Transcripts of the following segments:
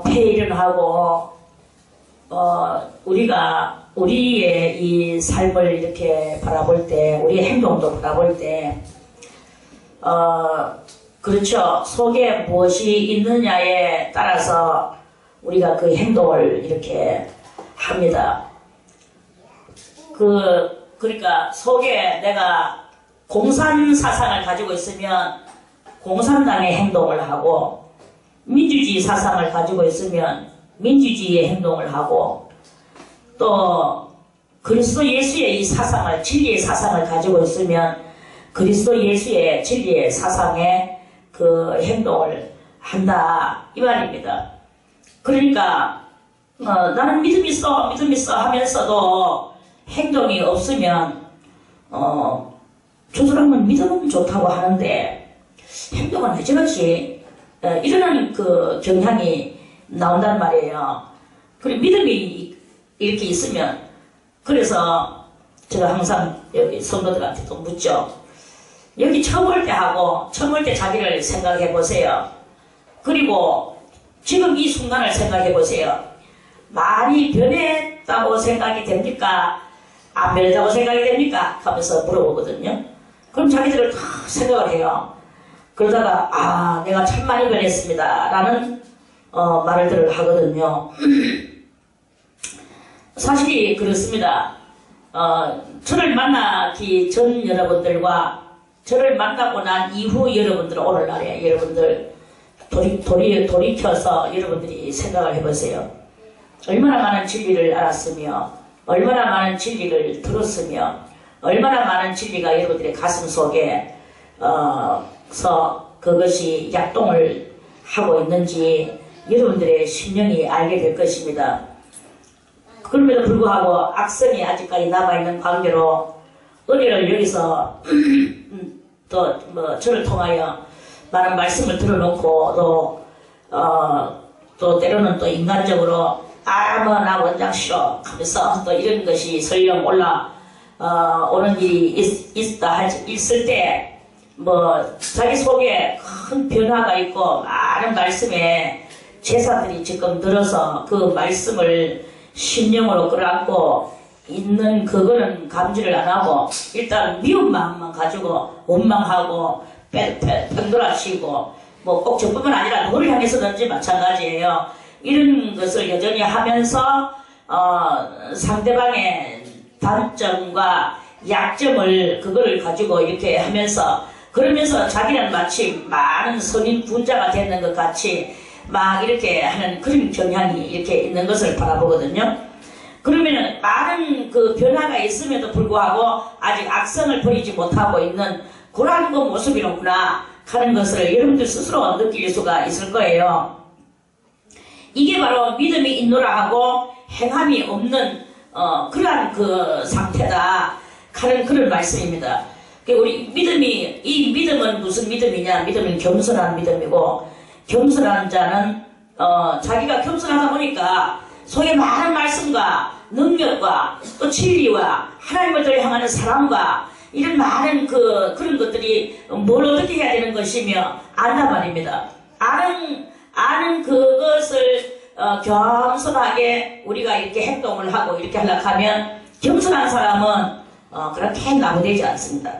폐일을 하고, 우리의 이 삶을 이렇게 바라볼 때, 우리의 행동도 바라볼 때, 그렇죠. 속에 무엇이 있느냐에 따라서 우리가 그 행동을 이렇게 합니다. 그러니까 속에 내가 공산 사상을 가지고 있으면 공산당의 행동을 하고, 민주주의 사상을 가지고 있으면 민주주의의 행동을 하고, 또 그리스도 예수의 이 사상을, 진리의 사상을 가지고 있으면 그리스도 예수의 진리의 사상의 그 행동을 한다 이 말입니다. 그러니까 나는 믿음 있어 하면서도 행동이 없으면 조절하면 믿음은 좋다고 하는데 행동은 여지없이 일어나는 그 경향이 나온단 말이에요. 그리고 믿음이 이렇게 있으면, 그래서 제가 항상 여기 성도들한테도 묻죠. 여기 처음 올 때 하고 처음 올 때 자기를 생각해 보세요. 그리고 지금 이 순간을 생각해 보세요. 많이 변했다고 생각이 됩니까? 안 변했다고 생각이 됩니까? 하면서 물어보거든요. 그럼 자기들을 다 생각을 해요. 그러다가 내가 참 많이 변했습니다 라는 말을 하거든요. 사실이 그렇습니다. 저를 만나기 전 여러분들과 저를 만나고 난 이후 여러분들, 오늘날에 여러분들 돌이켜서 여러분들이 생각을 해보세요. 얼마나 많은 진리를 알았으며, 얼마나 많은 진리를 들었으며, 얼마나 많은 진리가 여러분들의 가슴 속에 그것이 약동을 하고 있는지 여러분들의 심령이 알게 될 것입니다. 그럼에도 불구하고 악성이 아직까지 남아있는 관계로 은혜를 여기서 또 저를 통하여 많은 말씀을 들어놓고 또 때로는 또 인간적으로 나 원장 싫어 하면서 또 이런 것이 설령 오는 일이 있을 때 자기 속에 큰 변화가 있고 많은 말씀에 제사들이 지금 늘어서 그 말씀을 심령으로 끌어안고 있는 그거는 감지를 안 하고 일단 미운 마음만 가지고 원망하고 팽돌아치고 꼭 저뿐만 아니라 누구를 향해서든지 마찬가지예요. 이런 것을 여전히 하면서 상대방의 단점과 약점을 그거를 가지고 이렇게 하면서 그러면서 자기는 마치 많은 선인 군자가 되는 것 같이 막 이렇게 하는 그런 경향이 이렇게 있는 것을 바라보거든요. 그러면은 많은 그 변화가 있음에도 불구하고 아직 악성을 버리지 못하고 있는 그런 그 모습이로구나 하는 것을 여러분들 스스로 느낄 수가 있을 거예요. 이게 바로 믿음이 있노라 하고 행함이 없는 그러한 그 상태다 하는 그런 말씀입니다. 우리 이 믿음은 무슨 믿음이냐? 믿음은 겸손한 믿음이고, 겸손한 자는 자기가 겸손하다 보니까 속에 많은 말씀과 능력과 또 진리와 하나님을 향하는 사랑과 이런 많은 그런 것들이 뭘 어떻게 해야 되는 것이며 안단 말입니다. 아는 그것을 겸손하게 우리가 이렇게 행동을 하고 이렇게 하려고 하면 겸손한 사람은 그렇게 나무되지 않습니다.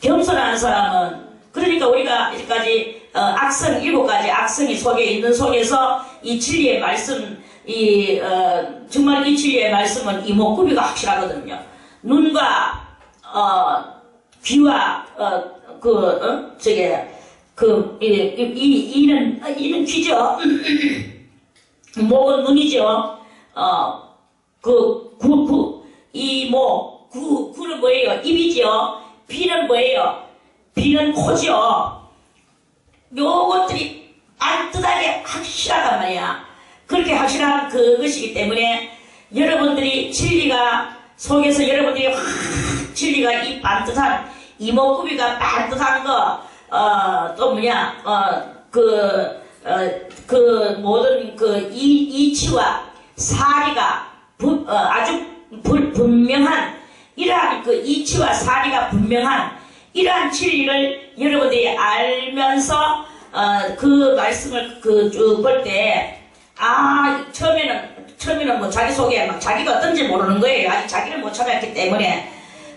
겸손한 사람은 그러니까 우리가 이제까지 악성 7가지 악성이 속에 있는 속에서 이 진리의 말씀 정말 이 진리의 말씀은 이목구비가 확실하거든요. 눈과 귀와 이는 귀죠. 목은 눈이죠. 구는 뭐예요? 입이죠. 비는 뭐예요? 비는 코죠. 요것들이 안뜨하게 확실하단 말이야. 그렇게 확실한 그것이기 때문에 여러분들이 진리가 속에서 여러분들이 진리가 이 반듯한 이목구비가 반듯한 거 또 뭐냐 모든 이치와 사리가 아주 분명한 이러한 이치와 사리가 분명한 이러한 진리를 여러분들이 알면서 그 말씀을 쭉 볼 때 처음에는 뭐 자기소개 막 자기가 어떤지 모르는 거예요. 아직 자기를 못 찾았기 때문에.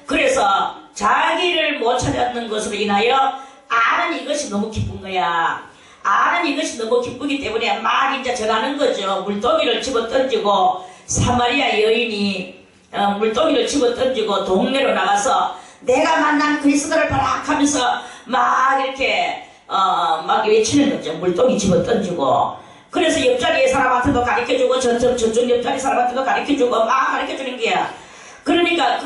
그래서 자기를 못 찾았는 것으로 인하여 아는 이것이 너무 기쁜 거야. 아는 이것이 너무 기쁘기 때문에 막 이제 전하는 거죠. 물동이를 집어 던지고 사마리아 여인이 물동이를 집어 던지고 동네로 나가서 내가 만난 그리스도를 봐라 하면서 막 이렇게 막 외치는 거죠. 물동이 집어 던지고. 그래서 옆자리에 사람한테도 가르쳐주고 저쪽 옆자리 사람한테도 가르쳐주고 막 가르쳐주는 거야. 그러니까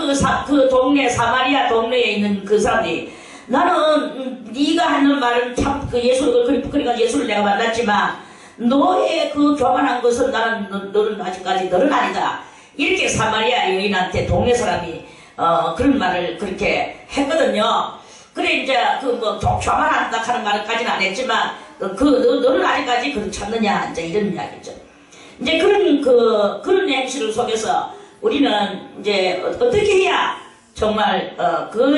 그 동네 사마리아 동네에 있는 그 사람들이 나는 네가 하는 말은 참 그 예수를 그러니까 예수를 내가 만났지만 너의 그 교만한 것은 너는 아직까지 너는 아니다. 이렇게 사마리아 여인한테 동네 사람이 그런 말을 그렇게 했거든요. 그래 이제 그 뭐 교만한다 하는 말까지는 안 했지만 너는 아직까지 그걸 찾느냐 이제 이런 이야기죠. 이제 그런 행실을 속에서 우리는 이제 어떻게 해야 정말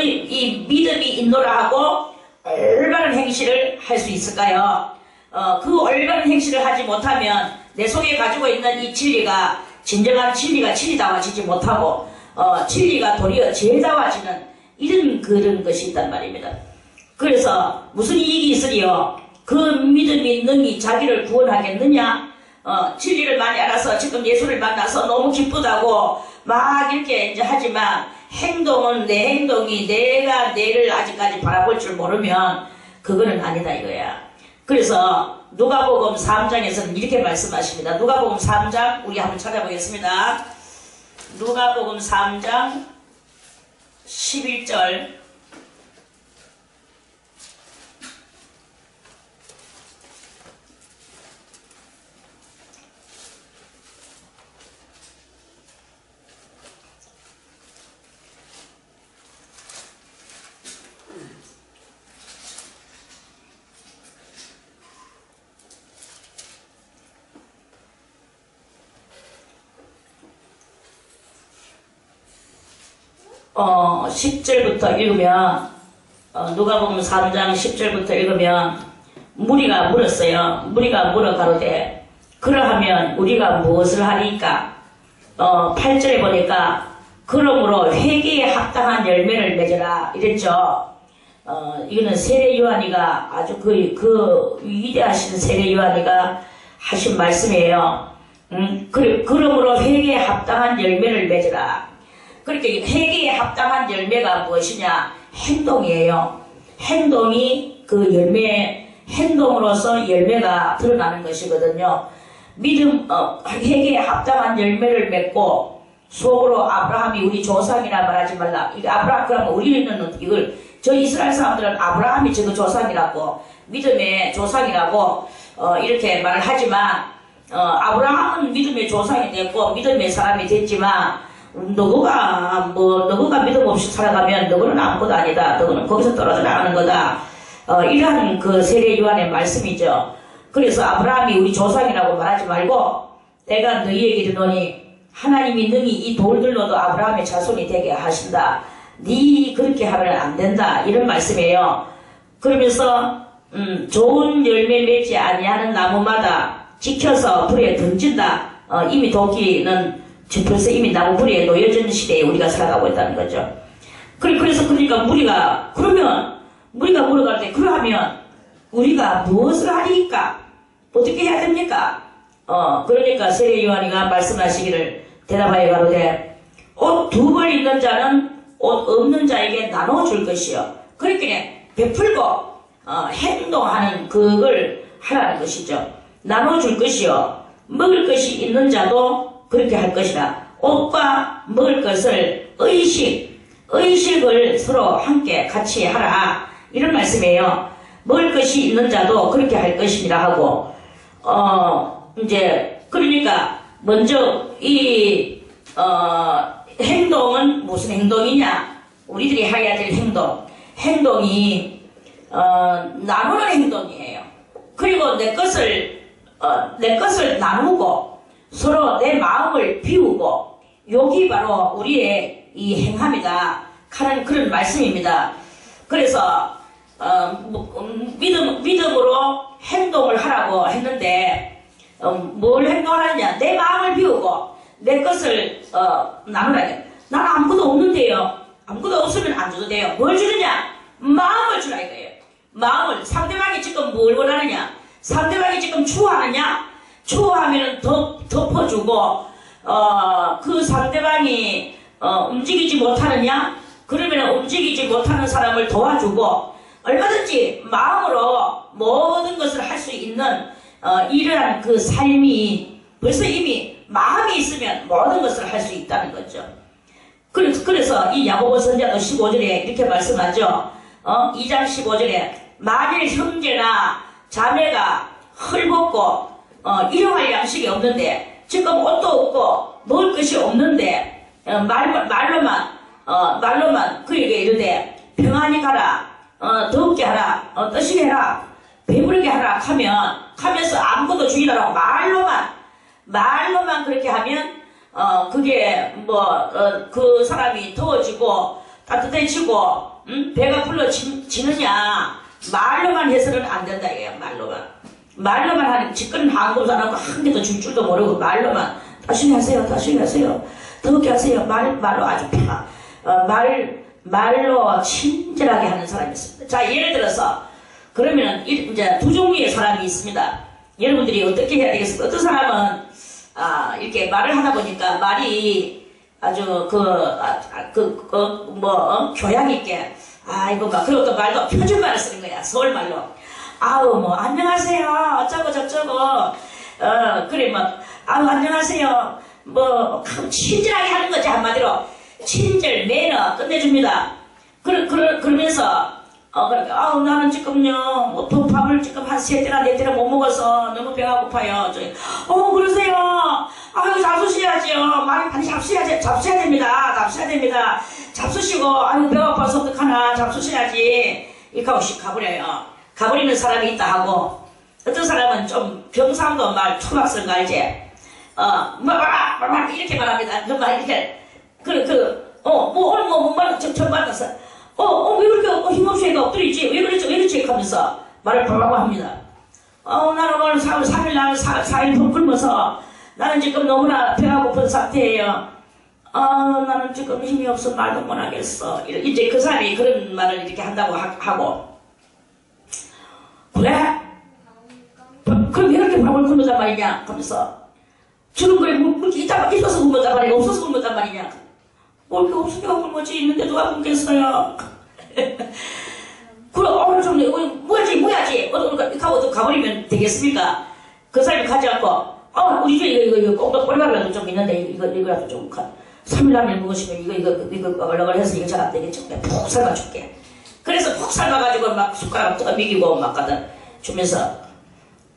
이 믿음이 인도라 하고 올바른 행실을 할 수 있을까요? 그 올바른 행실을 하지 못하면 내 속에 가지고 있는 이 진리가 진정한 진리가 진리다워지지 못하고 진리가 도리어 죄다워지는 그런 것이 있단 말입니다. 그래서 무슨 이익이 있으리요? 그 믿음이 능히 자기를 구원하겠느냐? 진리를 많이 알아서 지금 예수를 만나서 너무 기쁘다고 막 이렇게 이제 하지만 행동은 내 행동이 내가 내를 아직까지 바라볼 줄 모르면 그거는 아니다 이거야. 그래서 누가복음 3장에서는 이렇게 말씀하십니다. 누가복음 3장 우리 한번 찾아보겠습니다. 누가복음 3장 11절 어 10절부터 읽으면 누가복음 3장 10절부터 읽으면 무리가 물었어요. 무리가 물어 가로되 그러하면 우리가 무엇을 하리까? 8절에 보니까 그러므로 회개에 합당한 열매를 맺어라 이랬죠. 이거는 세례 요한이가 아주 그 위대하신 세례 요한이가 하신 말씀이에요. 그러므로 회개에 합당한 열매를 맺어라. 그렇게 회개에 합당한 열매가 무엇이냐? 행동이에요. 행동이 그 행동으로서 열매가 드러나는 것이거든요. 회개에 합당한 열매를 맺고 속으로 아브라함이 우리 조상이라 말하지 말라. 아브라함 그러면 우리는 저 이스라엘 사람들은 아브라함이 저거 조상이라고 믿음의 조상이라고 이렇게 말을 하지만 아브라함은 믿음의 조상이 됐고 믿음의 사람이 됐지만 너가 믿음 없이 살아가면 너는 아무것도 아니다. 너는 거기서 떨어져 나가는 거다. 이러한 그 세례 요한의 말씀이죠. 그래서 아브라함이 우리 조상이라고 말하지 말고 내가 너희에게 이르노니 하나님이 능히 이 돌들로도 아브라함의 자손이 되게 하신다. 네 그렇게 하면 안 된다. 이런 말씀이에요. 그러면서 좋은 열매 맺지 아니하는 나무마다 지켜서 불에 던진다. 이미 도끼는 벌써 이미 나무 불에 놓여진 시대에 우리가 살아가고 있다는 거죠. 그러니까 무리가 물어갈 때 그러하면 우리가 무엇을 하리까? 어떻게 해야 됩니까? 그러니까 세례 요한이가 말씀하시기를 대답하여 가로되 옷 2벌 있는 자는 옷 없는 자에게 나눠줄 것이요. 그러니까 베풀고 행동하는 그걸 하라는 것이죠. 나눠줄 것이요. 먹을 것이 있는 자도 그렇게 할 것이라. 옷과 먹을 것을 의식을 서로 함께 같이 하라. 이런 말씀이에요. 먹을 것이 있는 자도 그렇게 할 것이라 하고, 이제, 그러니까, 먼저, 행동은 무슨 행동이냐? 우리들이 해야 될 행동이, 나누는 행동이에요. 그리고 내 것을 나누고, 서로 내 마음을 비우고, 여기 바로 우리의 이 행함이다 하는 그런 말씀입니다. 그래서 믿음으로 행동을 하라고 했는데 뭘 행동하느냐? 내 마음을 비우고 내 것을 나누라. 나는 아무것도 없는데요. 아무것도 없으면 안 줘도 돼요. 뭘 주느냐? 마음을 주라 이거예요. 마음을. 상대방이 지금 뭘 원하느냐? 상대방이 지금 추워하느냐? 추워하면 덮어주고 그 상대방이 움직이지 못하느냐? 그러면 움직이지 못하는 사람을 도와주고 얼마든지 마음으로 모든 것을 할 수 있는 이러한 그 삶이 벌써 이미 마음이 있으면 모든 것을 할 수 있다는 거죠. 그래서 이 야고보 선자도 15절에 이렇게 말씀하죠. 2장 15절에 만일 형제나 자매가 헐벗고 일용할 양식이 없는데 지금 옷도 없고 먹을 것이 없는데 말로만 그에게 이르되 평안히 가라 더욱게 하라 떠시게 해라 배부르게 하라 하면서 아무것도 주의라고 말로만 그렇게 하면 그게 그 사람이 더워지고 따뜻해지고 배가 불러지느냐 말로만 해서는 안 된다 이게요. 말로만 하는 짓거리는 한국 사람은 한 개도 줄 줄도 모르고 말로만 다시 하세요 더욱게 하세요 말로 아주 말로 친절하게 하는 사람이 있습니다. 자, 예를 들어서 그러면 이제 두 종류의 사람이 있습니다. 여러분들이 어떻게 해야 되겠습니까? 어떤 사람은 이렇게 말을 하다 보니까 말이 아주 교양 있게 이거 막 그리고 말도 표준말을 쓰는 거야. 서울말로 안녕하세요 어쩌고 저쩌고 그래 안녕하세요 친절하게 하는 거지. 한마디로 친절 매너 끝내줍니다. 그러면서 나는 지금요 밥을 지금 한 3때나 4때나 못 먹어서 너무 배가 고파요. 그러세요. 잡수셔야지요. 많이 잡수셔야 됩니다. 잡수시고 배가 고파서 어떡하나 잡수셔야지 이렇게 하고 가버려요. 가버리는 사람이 있다 하고 어떤 사람은 좀 경상도 말 초박성 알지? 이렇게 말합니다. 이렇게 오늘 못 말았어. 왜 그렇게 힘없이 애가 엎드리지? 왜 그렇지? 하면서 말을 바라고 합니다. 나는 오늘 3일 날 4일 굶어서 나는 지금 너무나 배가 고픈 상태예요. 나는 지금 힘이 없어 말도 못 하겠어. 이제 그 사람이 그런 말을 이렇게 한다고 하고 그래? 그럼 왜 그렇게 밥을 굶었단 말이냐? 하면서 주는 거에 그렇게 있어서 굶었단 말이냐? 없어서 굶었단 말이냐? 이렇게 없으니까 굶었지 있는데 누가 굶겠어요? 그럼 좀 뭐야지 이렇게 하고 가버리면 되겠습니까? 그 사람이 가지 않고 우리 집에 이거 꼬리밥이라도 좀 있는데 이거라도 좀 3일 라면 먹으시면 이거 얼렁얼렁 해서 이거 잘 안 되겠죠? 내가 푹 삶아줄게. 그래서 푹 삶아가지고 막 숟가락 뜯어 미기고 막 갖다 주면서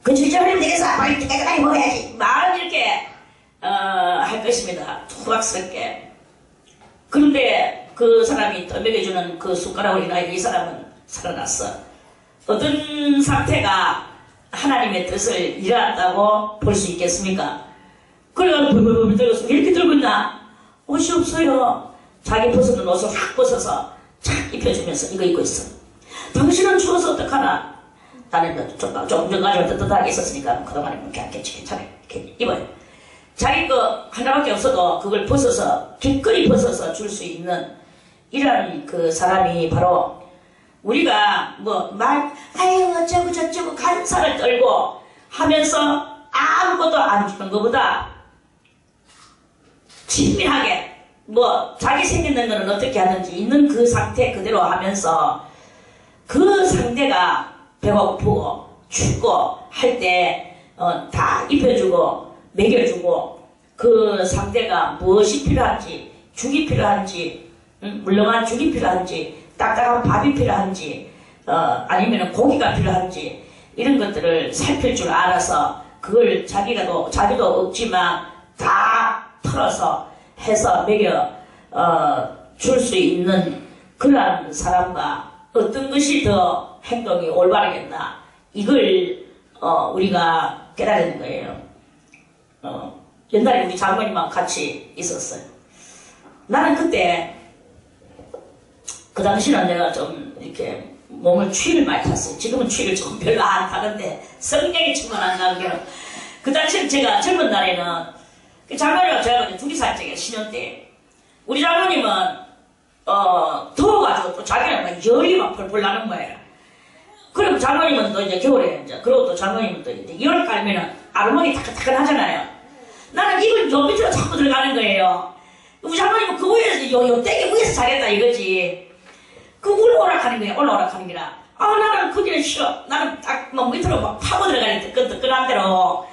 그 질질하면 되겠어. 빨리 깨끗하게 먹어야지. 말은 이렇게 할 것입니다. 투박스럽게. 그런데 그 사람이 떠먹여주는 그 숟가락을 인하여 이 사람은 살아났어. 어떤 상태가 하나님의 뜻을 이뤄왔다고 볼 수 있겠습니까? 그래가지고 벌벌벌 들었어. 왜 이렇게 들고 있나? 옷이 없어요. 자기 벗었던 옷을 확 벗어서 착 입혀주면서 이거 입고 있어. 당신은 추워서 어떡하나? 나는 좀 전까지 뜨뜻하게 있었으니까 그동안에 괜찮아. 이렇게 입어요. 자기 거 하나밖에 없어도 그걸 벗어서 기꺼이 벗어서 줄 수 있는 이런 그 사람이 바로 우리가 어쩌고 저쩌고 간사를 떨고 하면서 아무것도 안 주는 것보다 친밀하게 자기 생기는 거는 어떻게 하는지 있는 그 상태 그대로 하면서 그 상대가 배가 고프고 춥고 할 때 다 입혀주고 먹여주고 그 상대가 무엇이 필요한지 죽이 필요한지 물렁한 죽이 필요한지 딱딱한 밥이 필요한지 아니면 고기가 필요한지 이런 것들을 살필 줄 알아서 그걸 자기도 없지만 다 털어서 해서 먹여 줄 수 있는 그러한 사람과 어떤 것이 더 행동이 올바르겠나 이걸 우리가 깨달은 거예요. 옛날에 우리 장모님하고 같이 있었어요. 나는 그때 그 당시는 내가 좀 이렇게 몸을 추위를 많이 탔어요. 지금은 추위를 조금 별로 안 타는데 성경이 충분한가 그게는 그 당시에 제가 젊은 날에는 그 장모님하고 제가 둘이 살 적에 신혼 때 우리 장모님은 더워가지고 또 자기는 막 열이 막 펄펄 나는 거예요. 그럼 장모님은 또 이제 겨울에 이제 그리고 또 장모님은 또 이제 열 깔면은 아르망이 따끈따끈하잖아요. 나는 이걸 요 밑으로 자꾸 들어가는 거예요. 우리 장모님은 그 위에서 요 떼기 위에서 자겠다 이거지. 그 올라오락하는 거야. 올라오락하는 거라. 아 나는 그게 싫어. 나는 딱 막 밑으로 막 파고 들어가는 뜨끈뜨끈한 대로.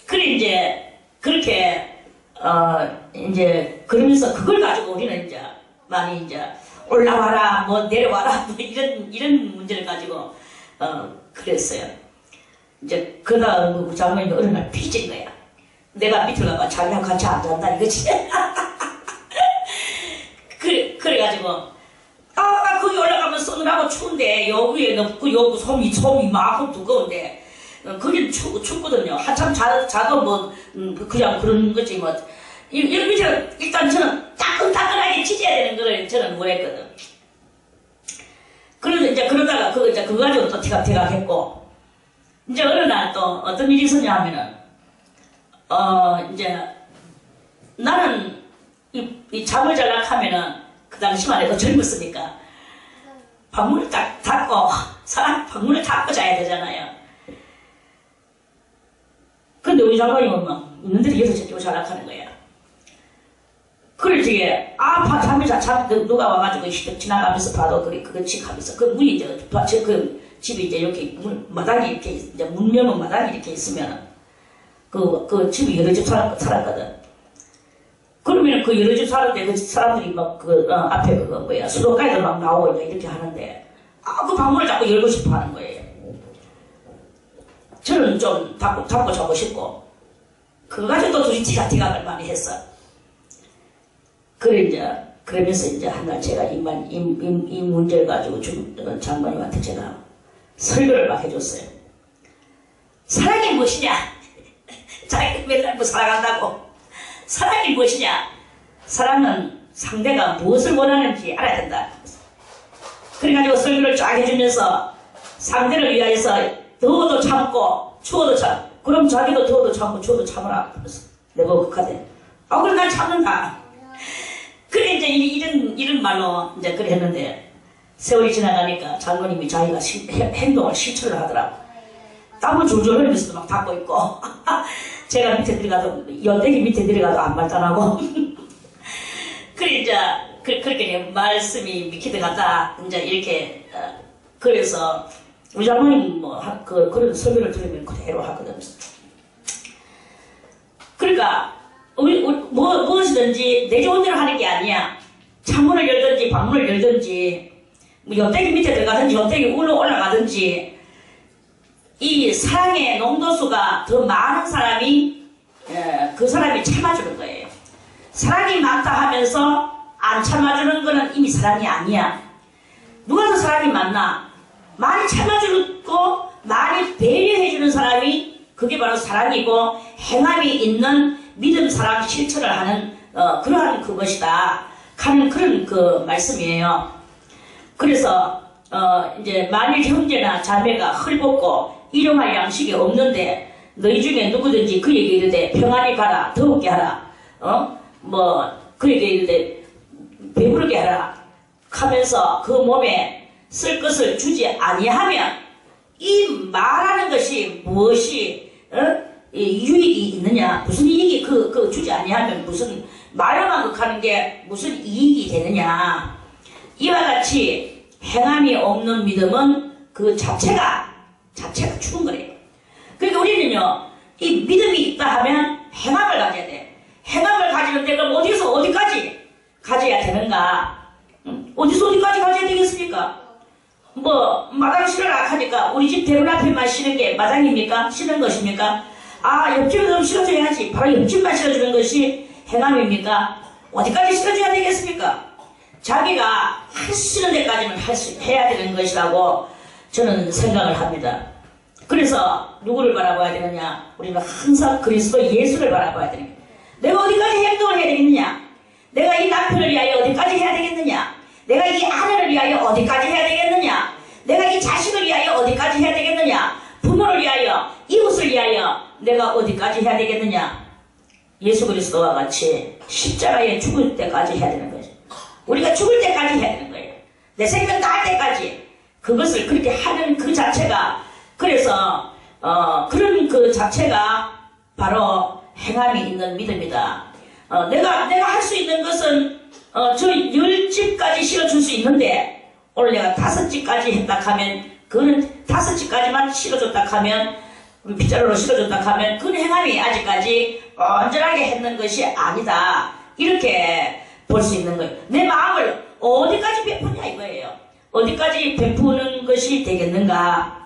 그래 이제 그렇게 이제 그러면서 그걸 가지고 우리는 이제 많이 이제 올라와라 뭐 내려와라 뭐 이런 문제를 가지고 그랬어요. 이제 그다음 장모님이 어느 날 삐진 거야. 내가 밑으로 가봐 자기랑 같이 앉아간다 이거지. 그래가지고 거기 올라가면 서늘하고 추운데 여기에 높고 여기 솜이 막 두꺼운데 거긴 춥거든요. 한참 자도 뭐 그냥 그런 거지 뭐. 여기 일단 저는 따끈따끈하게 찢어야 되는 거를 저는 원했거든. 그래서 이제 그러다가 그거 가지고 또 티각티각했고 이제 어느 날 또 어떤 일이 있었냐 하면은 이제 나는 이 잠을 잘락 하면은 그 당시만 해도 젊었으니까 방문을 딱 닫고 사람 방문을 닫고 자야 되잖아요. 근데 우리 장모님은 막 있는 대로 여섯 시 잘락하는 거야. 그럴 적에 잠이 누가 와가지고 지나가면서 봐도 그거 칙하면서 그 문이 이제 그 집이 이제 이렇게 마당이 이렇게 이제 문 열면 마당이 이렇게 있으면 그 집이 여러 집 살았거든. 그러면 그 여러 집 살았는데 그 사람들이 막 앞에 그거 뭐야 수도가에도 막 나오고 이렇게 하는데 그 방문을 자꾸 열고 싶어 하는 거예요. 저는 좀 닫고 자고 싶고 그거 가지고 또 둘이 티각을 많이 했어. 그러면서 이제 한 날 제가 이 문제를 가지고 장모님한테 제가 설교를 막 해줬어요. 사랑이 무엇이냐? 자기 맨날 뭐 사랑한다고. 사랑이 무엇이냐? 사랑은 상대가 무엇을 원하는지 알아야 된다. 그래가지고 설교를 쫙 해주면서 상대를 위하여서 더워도 참고 추워도 참. 그럼 자기도 더워도 참고 추워도 참으라. 그래서 내가 극하대. 그래 난 참는다. 그래 이제 이런 말로 이제 그래 했는데 세월이 지나가니까 장모님이 자기가 행동을 실천을 하더라고. 땀을 줄줄 흘리면서도 막 닦고 있고 제가 밑에 들어가도 연대기 밑에 들어가도 안 말단하고 그래 이제 그렇게 말씀이 밑에 들어갔다 이제 이렇게 그래서 우리 장모님 뭐 그런 설교를 들으면 그대로 하거든. 그러니까 무엇이든지 내 좋은 대로 하는 게 아니야. 창문을 열든지 방문을 열든지 뭐 연대기 밑에 들어가든지 연대기 위로 올라가든지 이 사랑의 농도수가 더 많은 사람이 그 사람이 참아주는 거예요. 사랑이 많다 하면서 안 참아주는 거는 이미 사랑이 아니야. 누가 더 사랑이 많나? 많이 참아주고 많이 배려해주는 사람이 그게 바로 사랑이고 행함이 있는 믿음, 사랑, 실천을 하는 그러한 그것이다 하는 그런 그 말씀이에요. 그래서 이제 만일 형제나 자매가 헐벗고 일용할 양식이 없는데 너희 중에 누구든지 그에게 이르되 평안히 가라 더욱게 하라 뭐 그에게 이르되 배부르게 하라 하면서 그 몸에 쓸 것을 주지 아니하면 이 말하는 것이 무엇이 유익이 있느냐? 무슨 이익이 그 주지 아니하면 무슨 말로만 하는 게 무슨 이익이 되느냐? 이와 같이 행함이 없는 믿음은 그 자체가 죽은 거래요. 그러니까 우리는요, 이 믿음이 있다 하면 행함을 가져야 돼. 행함을 가지는데 그럼 어디서 어디까지 가져야 되는가? 어디서 어디까지 가져야 되겠습니까? 뭐 마당 실으라 하니까 우리 집 대문 앞에만 실은 게 마당입니까? 실은 것입니까? 옆집에 좀 실어줘야지. 바로 옆집만 실어주는 것이 행함입니까? 어디까지 실어줘야 되겠습니까? 자기가 할 수 있는 데까지는 해야 되는 것이라고 저는 생각을 합니다. 그래서 누구를 바라봐야 되느냐? 우리는 항상 그리스도 예수를 바라봐야 되는 거예요. 내가 어디까지 행동을 해야 되겠느냐? 내가 이 남편을 위하여 어디까지 해야 되겠느냐? 내가 이 아내를 위하여 어디까지 해야 되겠느냐? 내가 이 자식을 위하여 어디까지 해야 되겠느냐? 부모를 위하여, 이웃을 위하여 내가 내가 어디까지 해야 되겠느냐? 예수 그리스도와 같이 십자가에 죽을 때까지 해야 되는 거죠. 우리가 죽을 때까지 해야 되는 거예요. 내 생명 다할 때까지. 그것을 그렇게 하는 그 자체가, 그래서 그런 그 자체가 바로 행함이 있는 믿음이다. 내가 할 수 있는 것은 저 10집까지 실어줄 수 있는데 오늘 내가 5집까지 했다 하면, 그거는 5집까지만 실어줬다 하면, 빗자루로 실어줬다 하면 그 행함이 아직까지 온전하게 했는 것이 아니다. 이렇게 볼 수 있는 거예요. 내 마음을 어디까지 베푸냐 이거예요. 어디까지 베푸는 것이 되겠는가?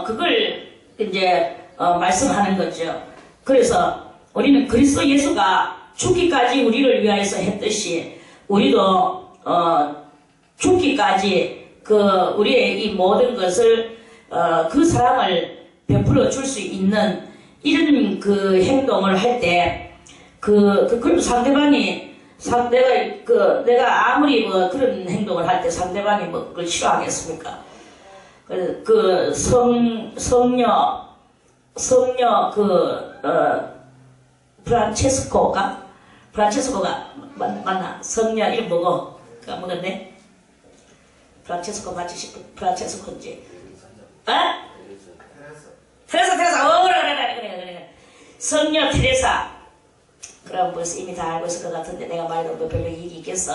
그걸 이제 말씀하는 거죠. 그래서 우리는 그리스도 예수가 죽기까지 우리를 위하여서 했듯이 우리도 죽기까지 우리의 이 모든 것을 그 사랑을 베풀어 줄 수 있는 이런 그 행동을 할 때 그럼 상대방이 내가 아무리 뭐 그런 행동을 할 때 상대방이 뭐 그걸 싫어하겠습니까? 성녀 프란체스코가 맞나? 성녀 이름 뭐고? 까먹었네? 프란체스코 맞지 싶어? 프란체스코인지. 테레사. 그래. 성녀 테레사. 그럼 벌써 이미 다 알고 있을 것 같은데 내가 말해도 뭐 별로 이익이 있겠어?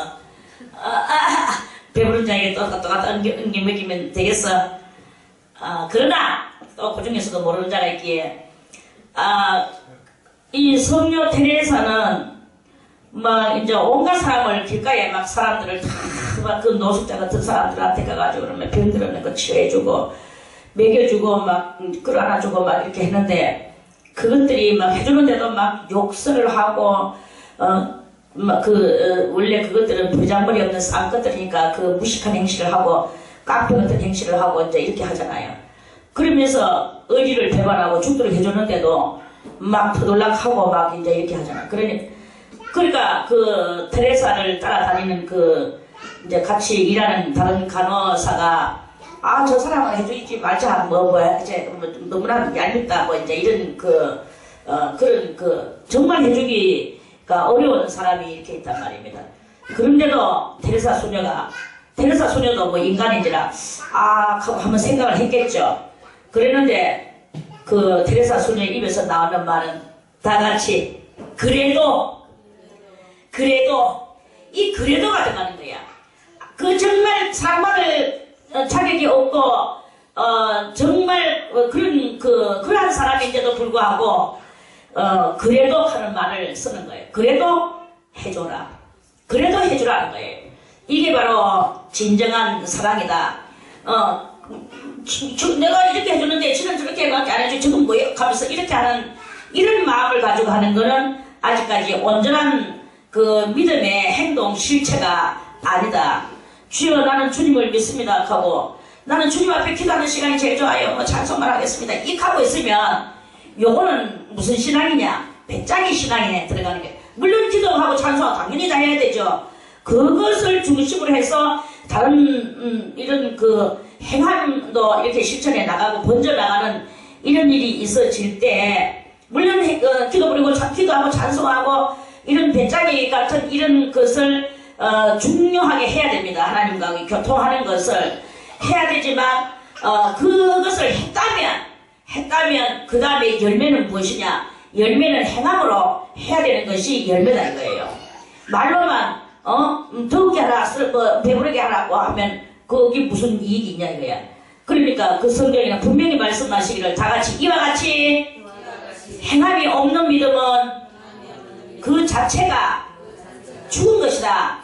배부른 자에게 똑같은 은기 먹이면 되겠어? 그러나 또 그 중에서도 모르는 자가 있기에 이 성녀 테레사는 막 이제 온갖 사람을 길가에 막 사람들을 다 막 그 노숙자 같은 사람들한테 가가지고 그러면 병들 없는 거 치료해주고 먹여주고 막 끌어안아주고 막 이렇게 했는데 그것들이 막 해주는데도 막 욕설을 하고 원래 그것들은 부장머리 없는 쌍것들이니까 그 무식한 행실을 하고 깡패 같은 행실을 하고 이제 이렇게 하잖아요. 그러면서 의리를 배반하고 죽도록 해주는데도 막 터돌락하고 막 이제 이렇게 하잖아. 그러니까 그 테레사를 따라다니는 이제 같이 일하는 다른 간호사가 저 사람은 해주지 말자 이제 너무나 얄밉다 뭐 이제 이런 정말 해주기가 어려운 사람이 이렇게 있단 말입니다. 그런데도 테레사 소녀도 뭐 인간인지라 하고 한번 생각을 했겠죠. 그랬는데 그 테레사 소녀 입에서 나오는 말은 다 같이 그래도 이 그래도가 들어가는 거야. 정말 상말을 자격이 없고 정말 그러한 사람인데도 불구하고 그래도 하는 말을 쓰는 거예요. 그래도 해줘라. 그래도 해주라는 거예요. 이게 바로 진정한 사랑이다. 내가 이렇게 해주는데 지는 저렇게밖에 안 해줘. 지금 뭐야? 하면서 이렇게 하는 이런 마음을 가지고 하는 거는 아직까지 온전한 그 믿음의 행동 실체가 아니다. 주여 나는 주님을 믿습니다 하고 나는 주님 앞에 기도하는 시간이 제일 좋아요. 뭐 찬송만 하겠습니다. 이 하고 있으면 요거는 무슨 신앙이냐? 배짱이 신앙이네 들어가는 게. 물론 기도하고 찬송하고 당연히 다 해야 되죠. 그것을 중심으로 해서 다른 이런 행함도 이렇게 실천해 나가고 번져나가는 이런 일이 있어질 때 물론 기도 부리고 기도하고 찬송하고 이런 배짱이 같은 이런 것을 중요하게 해야 됩니다. 하나님과 교통하는 것을 해야 되지만 그것을 했다면 그 다음에 열매는 무엇이냐? 열매는 행함으로 해야 되는 것이 열매다 이거예요. 말로만 더욱게 하라, 배부르게 하라고 하면 그게 무슨 이익이 있냐 이거야. 그러니까 그 성경에는 분명히 말씀하시기를 다같이 이와 같이 행함이 없는 믿음은 그 자체가 죽은 것이다.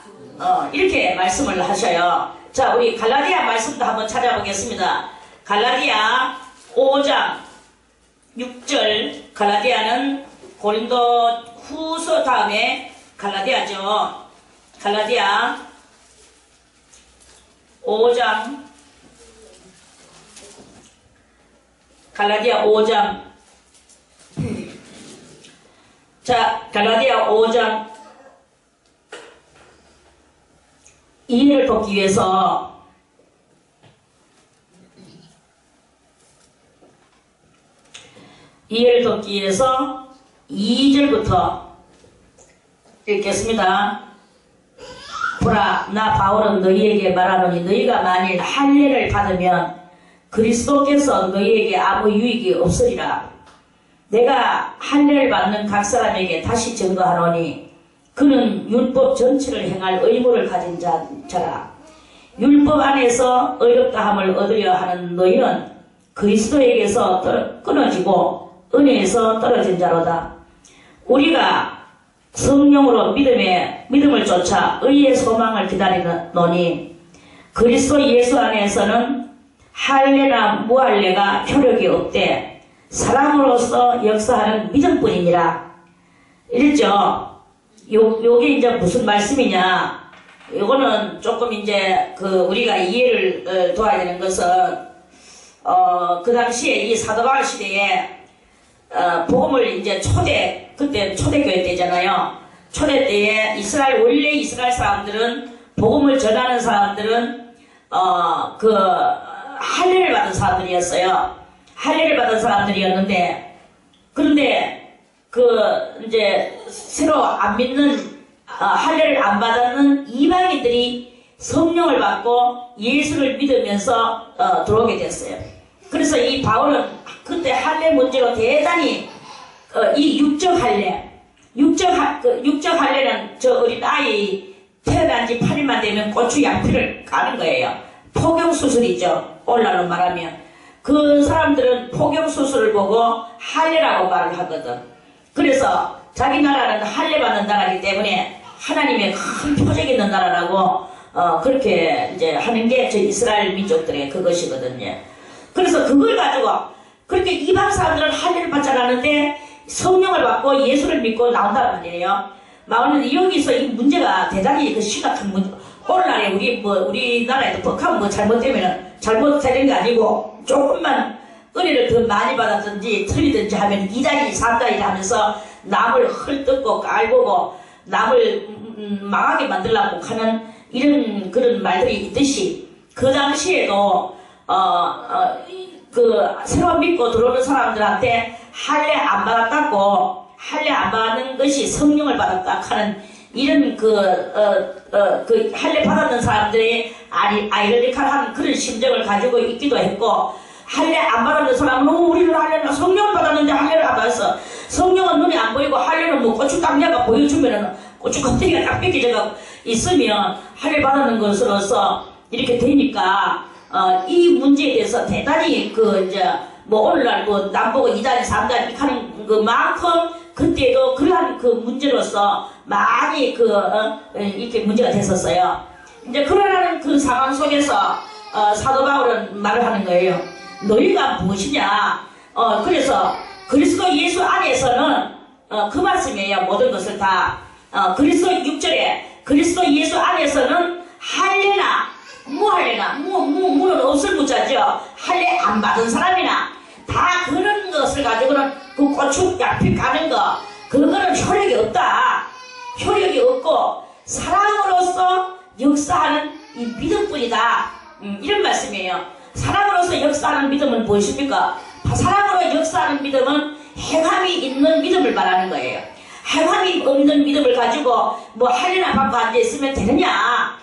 이렇게 말씀을 하셔요. 자, 우리 갈라디아 말씀도 한번 찾아보겠습니다. 갈라디아 5장 6절. 갈라디아는 고린도 후서 다음에 갈라디아죠. 갈라디아 5장 자, 갈라디아 5장 이해를 돕기 위해서 이해를 돕기 위해서 2절부터 읽겠습니다. 보라, 나 바울은 너희에게 말하노니 너희가 만일 할례를 받으면 그리스도께서 너희에게 아무 유익이 없으리라. 내가 할례를 받는 각 사람에게 다시 증거하노니 그는 율법 전체를 행할 의무를 가진 자라. 율법 안에서 의롭다함을 얻으려 하는 너희는 그리스도에게서 끊어지고 은혜에서 떨어진 자로다. 우리가 성령으로 믿음을 쫓아 의의 소망을 기다리노니 그리스도 예수 안에서는 할례나 무할례가 효력이 없되 사랑으로서 역사하는 믿음뿐이니라. 이랬죠. 요게 이제 무슨 말씀이냐? 요거는 조금 이제 우리가 이해를 도와야 되는 것은 그 당시에 이 사도 바울 시대에 복음을 이제 그때 초대교회 때잖아요. 초대 때에 원래 이스라엘 사람들은 복음을 전하는 사람들은 할례를 받은 사람들이었어요. 할례를 받은 사람들이었는데, 그런데 이제 새로 안 믿는 할례를 안 받았는 이방인들이 성령을 받고 예수를 믿으면서 들어오게 됐어요. 그래서 이 바울은 그때 할례 문제로 대단히 이 육적 할례는 저 어린 아이 태어난 지 8일만 되면 고추 양피를 까는 거예요. 포경수술이죠. 오늘날로 말하면. 그 사람들은 포경수술을 보고 할례라고 말을 하거든. 그래서 자기 나라는 할례 받는 나라이기 때문에 하나님의 큰 표적 있는 나라라고 그렇게 이제 하는 게 저 이스라엘 민족들의 그것이거든요. 그래서 그걸 가지고 그렇게 이방 사람들은 할례를 받지 않았는데 성령을 받고 예수를 믿고 나온다는 말이에요. 나오는데 여기서 이 문제가 대단히 심각한 문제. 오늘날에 우리나라에도 법하면 잘못되는 게 아니고 조금만 은혜를 더 많이 받았든지 틀리든지 하면 2단이 3단이라 하면서 남을 헐뜯고 깔보고 남을 망하게 만들려고 하는 이런 그런 말들이 있듯이 그 당시에도 새로 믿고 들어오는 사람들한테 할례 안 받았다고 할례 안 받는 것이 성령을 받았다 하는 이런 할례 받았는 사람들이 아이러니컬한 그런 심정을 가지고 있기도 했고, 할례 안 받았는 사람은 우리는 할례는 성령을 받았는데 할례를 안 받았어. 성령은 눈에 안 보이고 할례는 뭐 고추 깜냐가 보여주면은 고추 껍데기가 딱 뺏겨져가 있으면 할례 받았는 것으로서 이렇게 되니까 이 문제에 대해서 대단히 오늘날 남보고 2단, 3단 이렇게 하는 그만큼 그때도 그러한 그 문제로서 많이 이렇게 문제가 됐었어요. 이제 그러한 그 상황 속에서 사도 바울은 말을 하는 거예요. 너희가 무엇이냐? 그래서 그리스도 예수 안에서는 그 말씀이에요. 모든 것을 다 그리스도 6절에 그리스도 예수 안에서는 할례나 무할례나 무는 없을 무자죠. 할례 안 받은 사람이나 다 그런 것을 가지고는 그 고추 약필 까는 거 그거는 효력이 없다. 효력이 없고 사랑으로서 역사하는 이 믿음뿐이다. 이런 말씀이에요. 사랑으로서 역사하는 믿음은 무엇입니까? 사랑으로 역사하는 믿음은 행함이 있는 믿음을 말하는 거예요. 행함이 없는 믿음을 가지고 할례나 받고 앉아있으면 되느냐?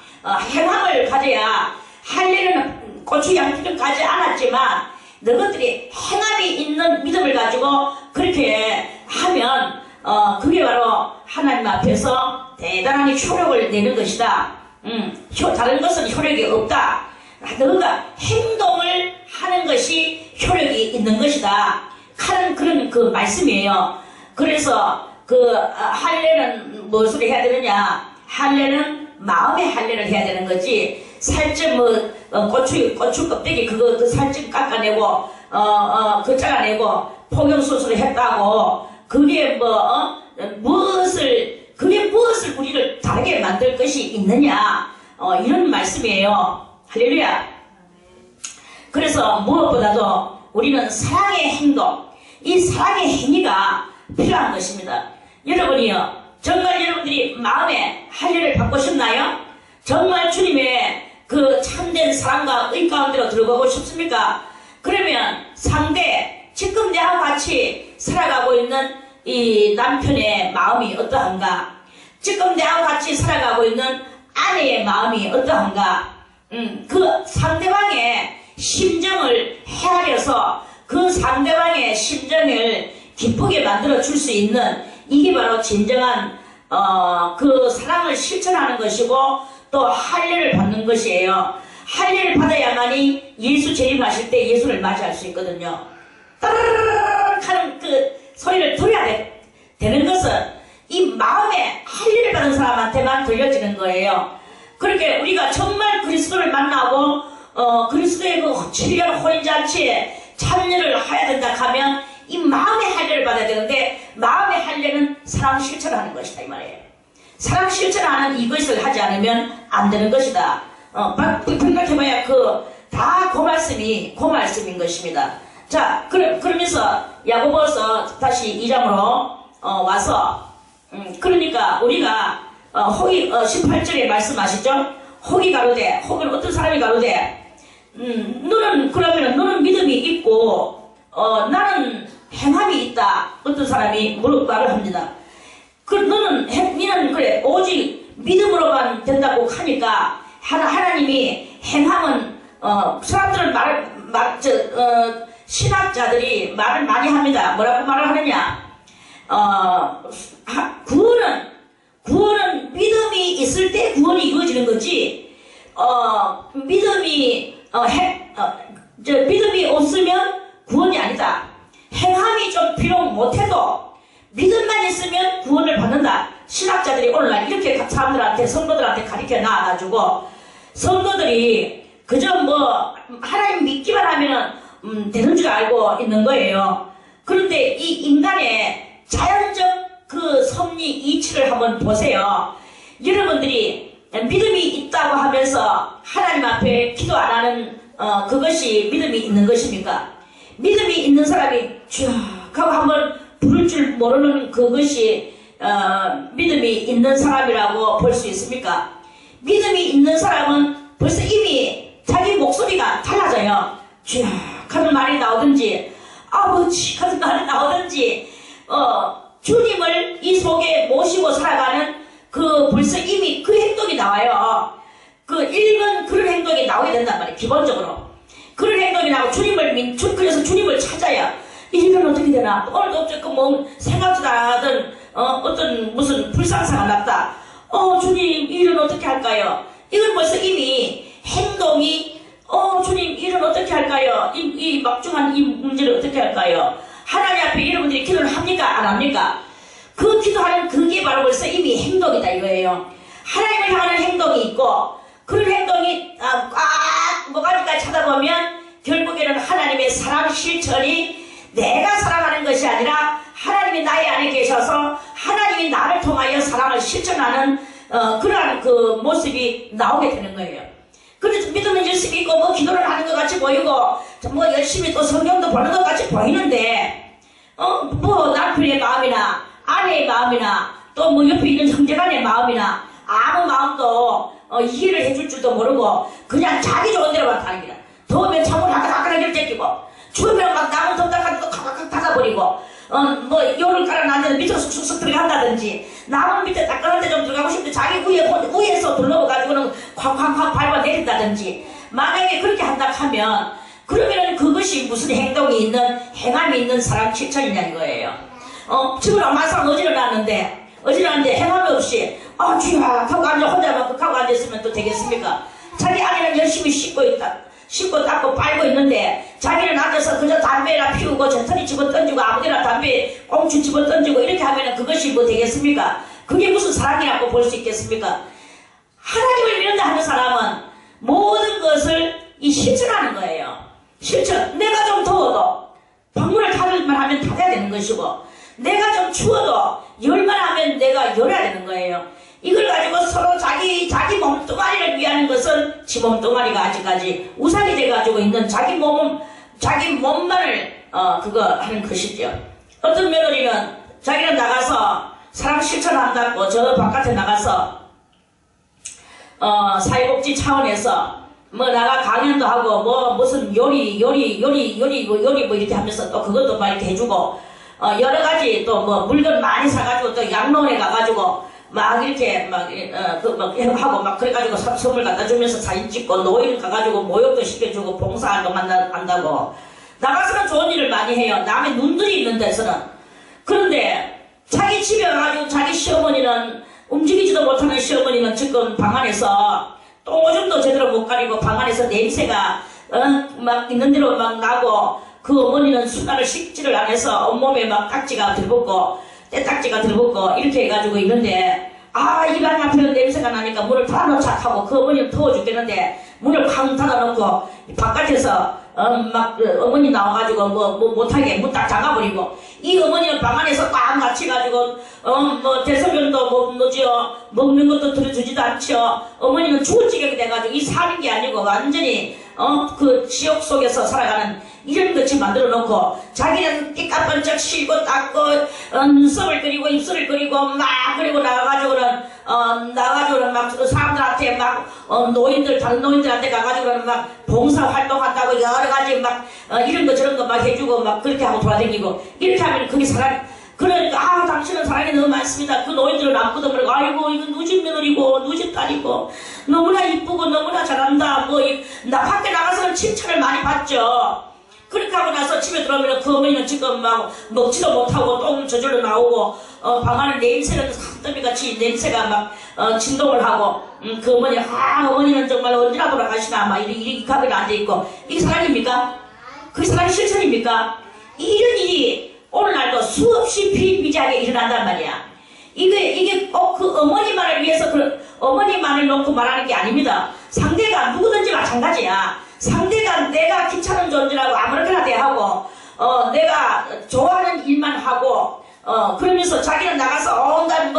행함을 가져야 할례는 고추 양피를 가지 않았지만 너희들이 행함이 있는 믿음을 가지고 그렇게 하면 그게 바로 하나님 앞에서 대단한 효력을 내는 것이다. 다른 것은 효력이 없다. 너희가 행동을 하는 것이 효력이 있는 것이다 하는 그런 그 말씀이에요. 그래서 할례는 무엇을 해야 되느냐? 할례는 마음의 할례를 해야 되는 거지. 살ጭ 고추 껍데기 그거 살ጭ 깎아내고 잘라내고 포경수술을 했다고 그게 무엇을 우리를 다르게 만들 것이 있느냐? 이런 말씀이에요. 할렐루야. 그래서 무엇보다도 우리는 사랑의 행동, 이 사랑의 행위가 필요한 것입니다. 여러분이요, 정말 여러분들이 마음에 할례를 받고 싶나요? 정말 주님의 그 참된 사랑과 의 가운데로 들어가고 싶습니까? 그러면 지금 내가 같이 살아가고 있는 이 남편의 마음이 어떠한가? 지금 내하고 같이 살아가고 있는 아내의 마음이 어떠한가? 그 상대방의 심정을 헤아려서 그 상대방의 심정을 기쁘게 만들어 줄 수 있는 이게 바로 진정한 그 사랑을 실천하는 것이고 또 할례를 받는 것이에요. 할례를 받아야만이 예수 재림하실 때 예수를 맞이할 수 있거든요. 따르르르 하는 그 소리를 들어야 되는 것은 이 마음에 할례를 받은 사람한테만 들려지는 거예요. 그렇게 우리가 정말 그리스도를 만나고 그리스도의 그 7년 혼인잔치에 참여를 해야 된다 하면 이 마음의 할례를 받아야 되는데 마음의 할례는 사랑 실천하는 것이다 이 말이에요. 사랑 실천하는 이것을 하지 않으면 안 되는 것이다. 생각해봐야 다 그 말씀인 것입니다. 자, 그러면서 야고보서 다시 2장으로 와서 그러니까 우리가 혹이 18절에 말씀하시죠? 혹이 가로되 혹은 어떤 사람이 가로되 너는 믿음이 있고 나는 행함이 있다. 어떤 사람이 말을 합니다. 니는 그래 오직 믿음으로만 된다고 하니까 하나님이 행함은 사람들은 신학자들이 말을 많이 합니다. 뭐라고 말을 하느냐? 구원은 믿음이 있을 때 구원이 이루어지는 거지. 믿음이 없으면 구원이 아니다. 행함이 좀 비록 못해도 믿음만 있으면 구원을 받는다. 신학자들이 오늘날 이렇게 성도들한테 가르쳐 놔가지고 성도들이 그저 하나님 믿기만 하면은 되는 줄 알고 있는 거예요. 그런데 이 인간의 자연적 그 섭리 이치를 한번 보세요. 여러분들이 믿음이 있다고 하면서 하나님 앞에 기도 안 하는 그것이 믿음이 있는 것입니까? 믿음이 있는 사람이 쭉 하고 한번 부를 줄 모르는 그것이 믿음이 있는 사람이라고 볼 수 있습니까? 믿음이 있는 사람은 벌써 이미 자기 목소리가 달라져요. 쭉 하는 말이 나오든지 아버지 하는 말이 나오든지 주님을 이 속에 모시고 살아가는 벌써 이미 그 행동이 나와요. 읽은 그런 행동이 나오게 된단 말이에요. 기본적으로 그런 행동이 나오고 그래서 주님을 찾아야 이 일은 어떻게 되나? 오늘도 어쨌건 생각지도 않았던 어떤 무슨 불상사가 났다. 주님 이 일은 어떻게 할까요? 이건 벌써 이미 행동이 주님 이 일은 어떻게 할까요? 이 막중한 이 문제를 어떻게 할까요? 하나님 앞에 여러분들이 기도를 합니까? 안 합니까? 그 기도하는 그게 바로 벌써 이미 행동이다 이거예요. 하나님을 향하는 행동이 있고 그런 행동이 뭐가니까지 찾아보면 결국에는 하나님의 사랑 실천이 내가 사랑하는 것이 아니라 하나님이 나의 안에 계셔서 하나님이 나를 통하여 사랑을 실천하는 그러한 그 모습이 나오게 되는 거예요. 그래서 믿음은 열심히 있고 기도를 하는 것 같이 보이고 열심히 또 성경도 보는 것 같이 보이는데 남편의 마음이나 아내의 마음이나 또 옆에 있는 형제간의 마음이나 아무 마음도 이해를 해줄 줄도 모르고 그냥 자기 좋은 대로만 다닙니다. 더우면 창문 하다하다하게 제끼고 추우면 막 나무 덥다가도 칵칵 닫아버리고 요를 깔아놨는데 밑으로 쑥쑥 들어간다든지 나무 밑에 따끈한데 좀 들어가고 싶은데 자기 위에서 둘러가지고는 쾅쾅쾅 밟아내린다든지 만약에 그렇게 한다 하면 그러면 그것이 무슨 행동이 있는 행함이 있는 사랑 실천이냐 이거예요. 지금 엄마상 어지러놨는데 행함이 없이 주야 하고 혼자만 하고 앉아있으면 또 되겠습니까? 자기 아내는 열심히 씻고 닦고 빨고 있는데 자기는 앉아서 그저 담배나 피우고 전터리 집어 던지고 아무데나 담배 꽁충 집어 던지고 이렇게 하면 그것이 되겠습니까? 그게 무슨 사랑이라고 볼 수 있겠습니까? 하나님을 믿는다 하는 사람은 모든 것을 실천하는 거예요. 실천. 내가 좀 더워도 방문을 닫을만 하면 닫아야 되는 것이고 내가 좀 추워도 열만 하면 내가 열어야 되는 거예요. 이걸 가지고 서로 자기 몸뚱아리를 위하는 것은 지 몸뚱아리가 아직까지 우상이 돼가지고 있는 자기 몸만을 그거 하는 것이죠. 어떤 며느리는 자기는 나가서 사랑 실천한다고 저 바깥에 나가서 사회복지 차원에서 나가 강연도 하고 무슨 요리 이렇게 하면서 또 그것도 막 이렇게 해주고 여러 가지 또 뭐 물건 많이 사가지고 또 양로원에 가가지고 막 이렇게 하고 막 그래가지고 선물 갖다 주면서 사진 찍고 노인 가가지고 모욕도 시켜주고 봉사활동 한다고 나가서는 좋은 일을 많이 해요. 남의 눈들이 있는 데서는. 그런데 자기 집에 와가지고 자기 시어머니는 움직이지도 못하는 시어머니는 지금 방 안에서 또 오줌도 제대로 못 가리고 방 안에서 냄새가 막 있는 대로 막 나고 그 어머니는 수다를 식지를 안 해서 온몸에 막 딱지가 들붙고 때딱지가 들붙고 이렇게 해가지고 있는데 입안 앞에 냄새가 나니까 문을 닫아놓자 하고 그 어머니는 더워 죽겠는데 문을 쾅 닫아놓고 바깥에서 어머니 나와가지고 못하게 문 딱 잠가버리고 이 어머니는 방 안에서 꽉 갇혀가지고 대소변도 뭐지요 먹는 것도 들어주지도 않죠. 어머니는 죽을 지경이 돼가지고 이 사는 게 아니고 완전히 그 지옥 속에서 살아가는 이런 것이 만들어 놓고 자기는 띠까뻔쩍 쉬고 닦고 눈썹을 그리고 입술을 그리고 막 그리고 나가가지고는 막 사람들한테 막 노인들 다른 노인들한테 가가지고는 막 봉사 활동한다고 여러 가지 막 이런 거 저런 거 막 해주고 막 그렇게 하고 돌아다니고 이렇게 하면 그게 사람 그러니까 당신은 사랑이 너무 많습니다. 그 노인들은 안 끄덕거리고 아이고 이거 누진 며느리고 누진 딸이고 너무나 이쁘고 너무나 잘한다 나 밖에 나가서는 칭찬을 많이 받죠. 그렇게 하고 나서 집에 들어오면 그 어머니는 지금 막 먹지도 못하고 똥 저절로 나오고 방 안에 냄새는 산더미같이 냄새가 막 진동을 하고 그 어머니 어머니는 정말 언제나 돌아가시나 막 이렇게 가비를 앉아있고 이게 사랑입니까? 그게 사랑의 실천입니까? 이런 일이 오늘날도 수없이 비일비재하게 일어난단 말이야. 이게 꼭 그 어머니만을 위해서 어머니만을 놓고 말하는 게 아닙니다. 상대가 누구든지 마찬가지야. 상대가 내가 귀찮은 존재라고 아무렇게나 대하고 내가 좋아하는 일만 하고 그러면서 자기는 나가서 온갖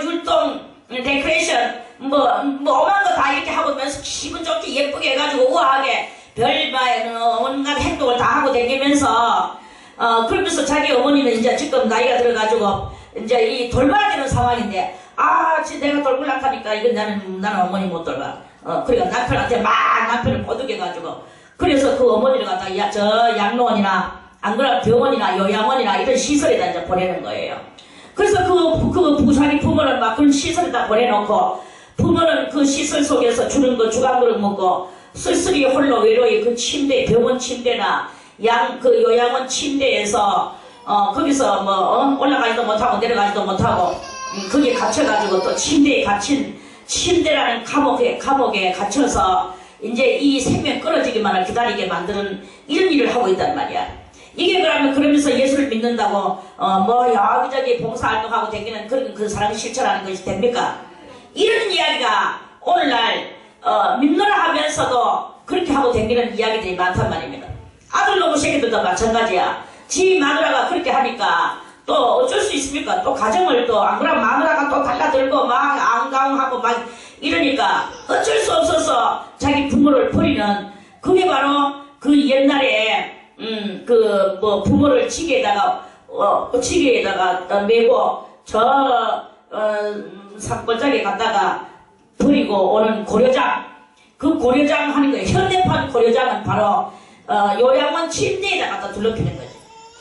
율동 데코레이션 오만 거 다 이렇게 하고 면서 기분 좋게 예쁘게 해가지고 우아하게 온갖 행동을 다 하고 다니면서 그러면서 자기 어머니는 이제 지금 나이가 들어가지고 이제 이 돌봐야 되는 상황인데 지금 내가 돌보려고 이건 나는 어머니 못 돌봐. 그러니까 남편한테 남편을 보득해가지고 그래서 그 어머니를 갖다가 저 양로원이나 안 그러면 병원이나 요양원이나 이런 시설에다 이제 보내는 거예요. 그래서 그 자기 부모는 막 그런 시설에다 보내놓고 부모는 그 시설 속에서 주는 거 주간그릇 먹고 쓸쓸히 홀로 외로이 그 침대 병원 침대나 그 요양원 침대에서 거기서 올라가지도 못하고 내려가지도 못하고 거기에 갇혀가지고 또 침대에 갇힌 침대라는 감옥에 갇혀서 이제 이 생명 끊어지기만을 기다리게 만드는 이런 일을 하고 있단 말이야. 이게 그러면서 예수를 믿는다고 여기저기 봉사활동하고 다니는 그 사람이 실천하는 것이 됩니까? 이런 이야기가 오늘날 믿노라 하면서도 그렇게 하고 다니는 이야기들이 많단 말입니다. 아들 노부 새끼들도 마찬가지야. 지 마누라가 그렇게 하니까 또 어쩔 수 있습니까? 또 가정을 또 안 그러면 마누라가 또 달라들고 막 앙강하고 막 이러니까 어쩔 수 없어서 자기 부모를 버리는 그게 바로 그 옛날에 부모를 지게에다가 메고 산골짜기에 갔다가 버리고 오는 고려장 그 고려장 하는 거예요. 현대판 고려장은 바로 요양원 침대에다 갖다 둘러피는 거지.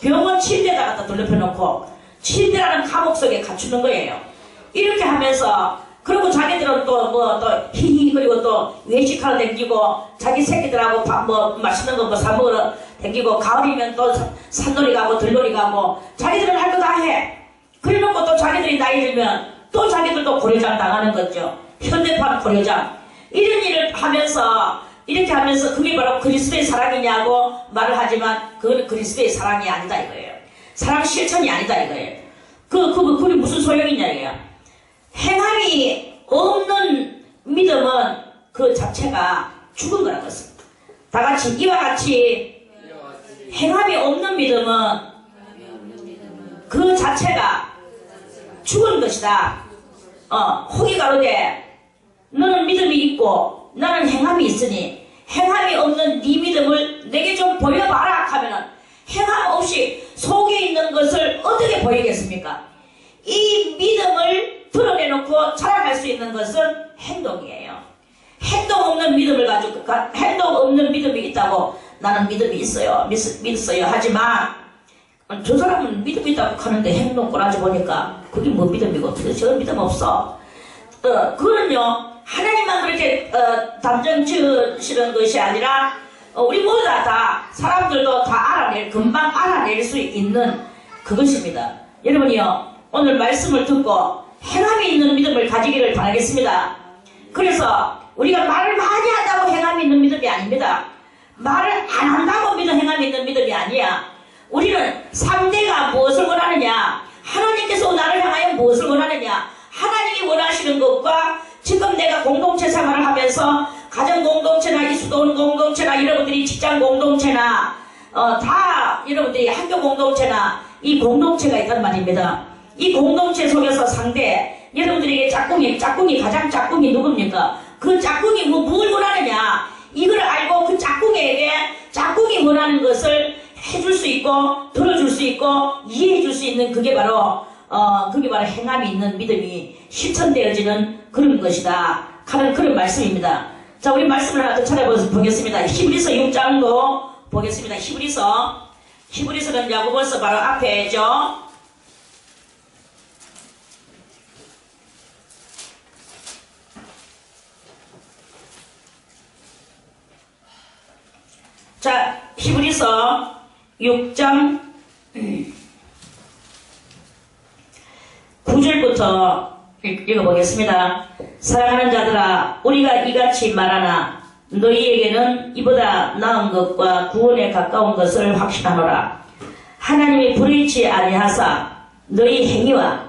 병원 침대에다 갖다 둘러펴놓고 침대라는 감옥 속에 갖추는 거예요. 이렇게 하면서 그리고 자기들은 또 히히 그리고 또 외식하러 댕기고 자기 새끼들하고 맛있는 거 사 먹으러 댕기고 가을이면 또 산놀이 가고 들놀이 가고 자기들은 할 거 다 해. 그래놓고 또 자기들이 나이 들면 또 자기들도 고려장 당하는 거죠. 현대판 고려장. 이런 일을 하면서 이렇게 하면서 그게 바로 그리스도의 사랑이냐고 말을 하지만 그건 그리스도의 사랑이 아니다 이거예요. 사랑 실천이 아니다 이거예요. 그게 무슨 소용이냐 이거야. 행함이 없는 믿음은 그 자체가 죽은 거라는 것입니다. 다 같이 이와 같이 행함이 없는 믿음은 그 자체가 죽은 것이다. 혹이 가로되 너는 믿음이 있고 나는 행함이 있으니 행함이 없는 네 믿음을 내게 좀 보여봐라 하면은 행함 없이 속에 있는 것을 어떻게 보이겠습니까? 이 믿음을 드러내놓고 자랑할 수 있는 것은 행동이에요. 행동 없는 믿음을 가지고 행동 없는 믿음이 있다고 나는 믿음이 있어요. 믿었어요. 하지만 저 사람은 믿음 있다고 하는데 행동 꼬라지 보니까 그게 뭐 믿음이고 저 믿음 없어. 그거는요 하나님만 그렇게 담정 지으시는 것이 아니라 우리 모두 다 사람들도 다 금방 알아낼 수 있는 그것입니다. 여러분이요 오늘 말씀을 듣고 행함이 있는 믿음을 가지기를 바라겠습니다. 그래서 우리가 말을 많이 한다고 행함이 있는 믿음이 아닙니다. 말을 안 한다고 행함이 있는 믿음이 아니야. 우리는 상대가 무엇을 원하느냐, 하나님께서 나를 향하여 무엇을 원하느냐, 하나님이 원하시는 것과 지금 내가 공동체 생활을 하면서 가정 공동체나 이수도원 공동체나 여러분들이 직장 공동체나 다 여러분들이 학교 공동체나 이 공동체가 있단 말입니다. 이 공동체 속에서 상대 여러분들에게 짝꿍이 가장 짝꿍이 누굽니까? 그 짝꿍이 뭘 원하느냐 이걸 알고 그 짝꿍에게 짝꿍이 원하는 것을 해줄 수 있고 들어줄 수 있고 이해해줄 수 있는 그게 바로 행함이 있는 믿음이 실천되어지는 그런 것이다 하는 그런 말씀입니다. 자, 우리 말씀을 하나 더 찾아보겠습니다. 히브리서 6장도 보겠습니다. 히브리서는 야고보서 바로 앞에죠. 자, 히브리서 6장 9절부터 읽어보겠습니다. 사랑하는 자들아, 우리가 이같이 말하나 너희에게는 이보다 나은 것과 구원에 가까운 것을 확신하노라. 하나님이 불의치 아니하사 너희 행위와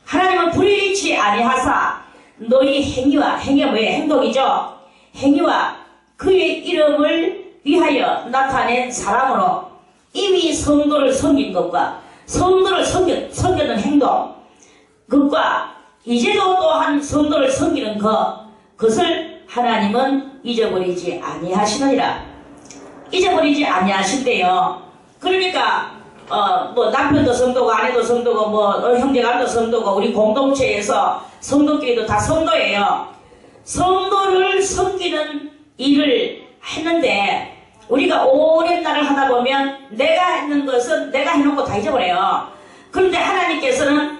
하나님은 불의치 아니하사 너희 행위와 행위가 뭐예요? 행동이죠. 행위와 그의 이름을 위하여 나타낸 사랑으로 이미 성도를 섬긴 것과 성도를 섬기는 행동 그것과 이제도 또한 성도를 섬기는 그것을 하나님은 잊어버리지 아니하시느니라. 잊어버리지 아니하신대요. 그러니까 뭐 남편도 성도고 아내도 성도고 뭐 형제간도 성도고 우리 공동체에서 성도끼리도 다 성도예요. 성도를 섬기는 일을 했는데 우리가 오랜 날을 하다 보면 내가 했는 것은 내가 해놓고 다 잊어버려요. 그런데 하나님께서는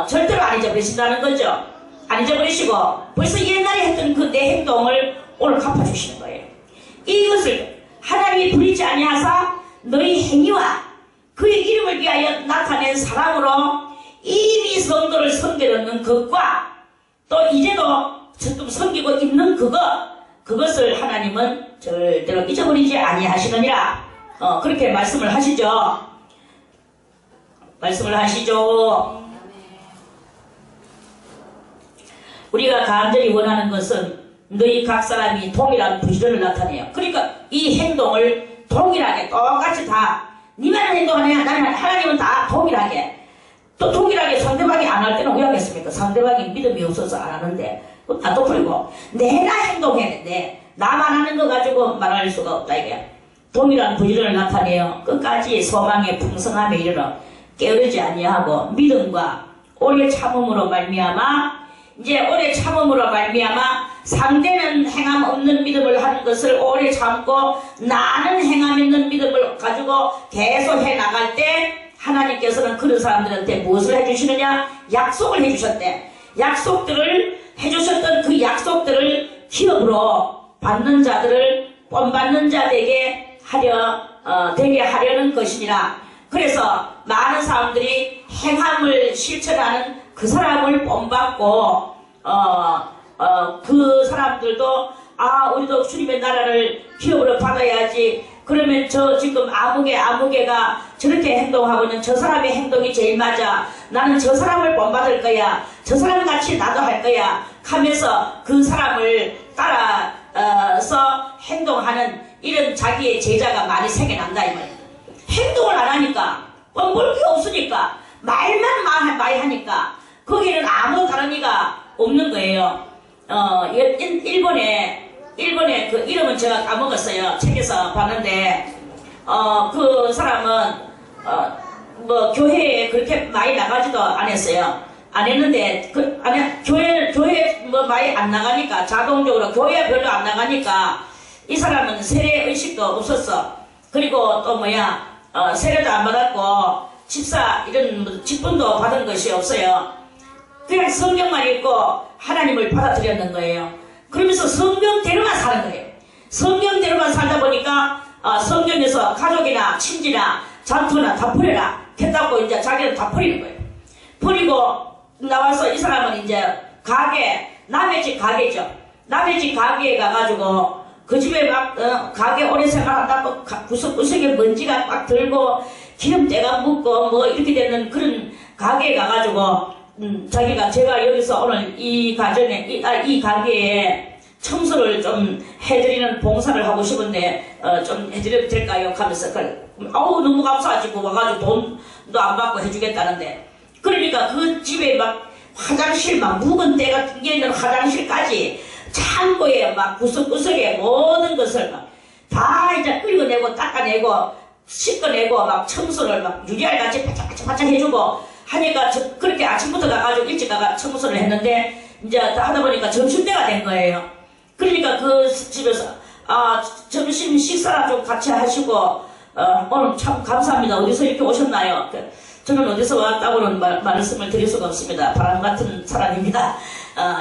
절대로 안 잊어버리신다는 거죠. 안 잊어버리시고 벌써 옛날에 했던 그 내 행동을 오늘 갚아주시는 거예요. 이것을 하나님이 불의치 아니하사 너희 행위와 그의 이름을 위하여 나타낸 사랑으로 이미 성도를 섬기는 것과 또 이제도 지금 섬기고 있는 그것을 하나님은 절대로 잊어버리지 아니하시느니라. 그렇게 말씀을 하시죠. 우리가 간절히 원하는 것은 너희 각 사람이 동일한 부지런을 나타내요. 그러니까 이 행동을 동일하게 똑같이 다 니만 행동하냐 나는 하나님은 다 동일하게 또 동일하게 상대방이 안 할 때는 왜 하겠습니까? 상대방이 믿음이 없어서 안 하는데 또 그리고 내가 행동했는데 나만 하는 거 가지고 말할 수가 없다 이게. 동일한 부지런을 나타내요. 끝까지 소망의 풍성함에 이르러 게으르지 아니하고 믿음과 오래 참음으로 말미암아 이제 오래 참음으로 말미암아 상대는 행함 없는 믿음을 하는 것을 오래 참고 나는 행함 있는 믿음을 가지고 계속 해나갈 때 하나님께서는 그런 사람들한테 무엇을 해주시느냐? 약속을 해주셨대. 약속들을 해주셨던 그 약속들을 기업으로 받는 자들을 본받는 자에게 되게 하려는 것이니라. 그래서 많은 사람들이 행함을 실천하는 그 사람을 본받고 그 사람들도 우리도 주님의 나라를 기업으로 받아야지. 그러면 저 지금 아무개가 저렇게 행동하고 있는 저 사람의 행동이 제일 맞아. 나는 저 사람을 본받을 거야. 저 사람같이 나도 할 거야. 하면서 그 사람을 따라서 행동하는 이런 자기의 제자가 많이 생겨난다 이 말이야. 행동을 안 하니까 볼 게 없으니까 말만 많이 하니까 거기는 아무 다른 이가 없는 거예요. 일본에 그 이름은 제가 까먹었어요. 책에서 봤는데 그 사람은 뭐 교회에 그렇게 많이 나가지도 않았어요. 안 했는데 교회 뭐 많이 안 나가니까 자동적으로 교회 별로 안 나가니까 이 사람은 세례 의식도 없었어. 그리고 또 세례도 안 받았고 집사 이런 직분도 받은 것이 없어요. 그냥 성경만 읽고 하나님을 받아들였는 거예요. 그러면서 성경대로만 사는 거예요. 성경대로만 살다 보니까 성경에서 가족이나 친지나 장터나 다 버려라 했다고 이제 자기는 다 버리는 거예요. 버리고 나와서 이 사람은 이제 남의 집 가게죠. 남의 집 가게에 가가지고 그 집에 막 가게 오래 생활한다고 구석구석에 먼지가 막 들고 기름때가 묻고 뭐 이렇게 되는 그런 가게에 가가지고 제가 여기서 오늘 이 가게에 청소를 좀 해드리는 봉사를 하고 싶은데 좀 해드려도 될까요? 하면서 아우 너무 감사하시고 와가지고 돈도 안 받고 해주겠다는데 그러니까 그 집에 막 화장실 막 묵은 때가 낑겨있는 화장실까지 창고에 막 구석구석에 모든 것을 막 다 이제 긁어내고 닦아내고 씻어내고 막 청소를 막 유리알같이 바짝바짝 해주고 하니까 그렇게 아침부터 가가지고 일찍 가가 청소를 했는데 이제 하다 보니까 점심때가 된 거예요. 그러니까 그 집에서 점심 식사나 좀 같이 하시고 오늘 참 감사합니다. 어디서 이렇게 오셨나요? 저는 어디서 왔다고는 말씀을 드릴 수가 없습니다. 바람 같은 사람입니다.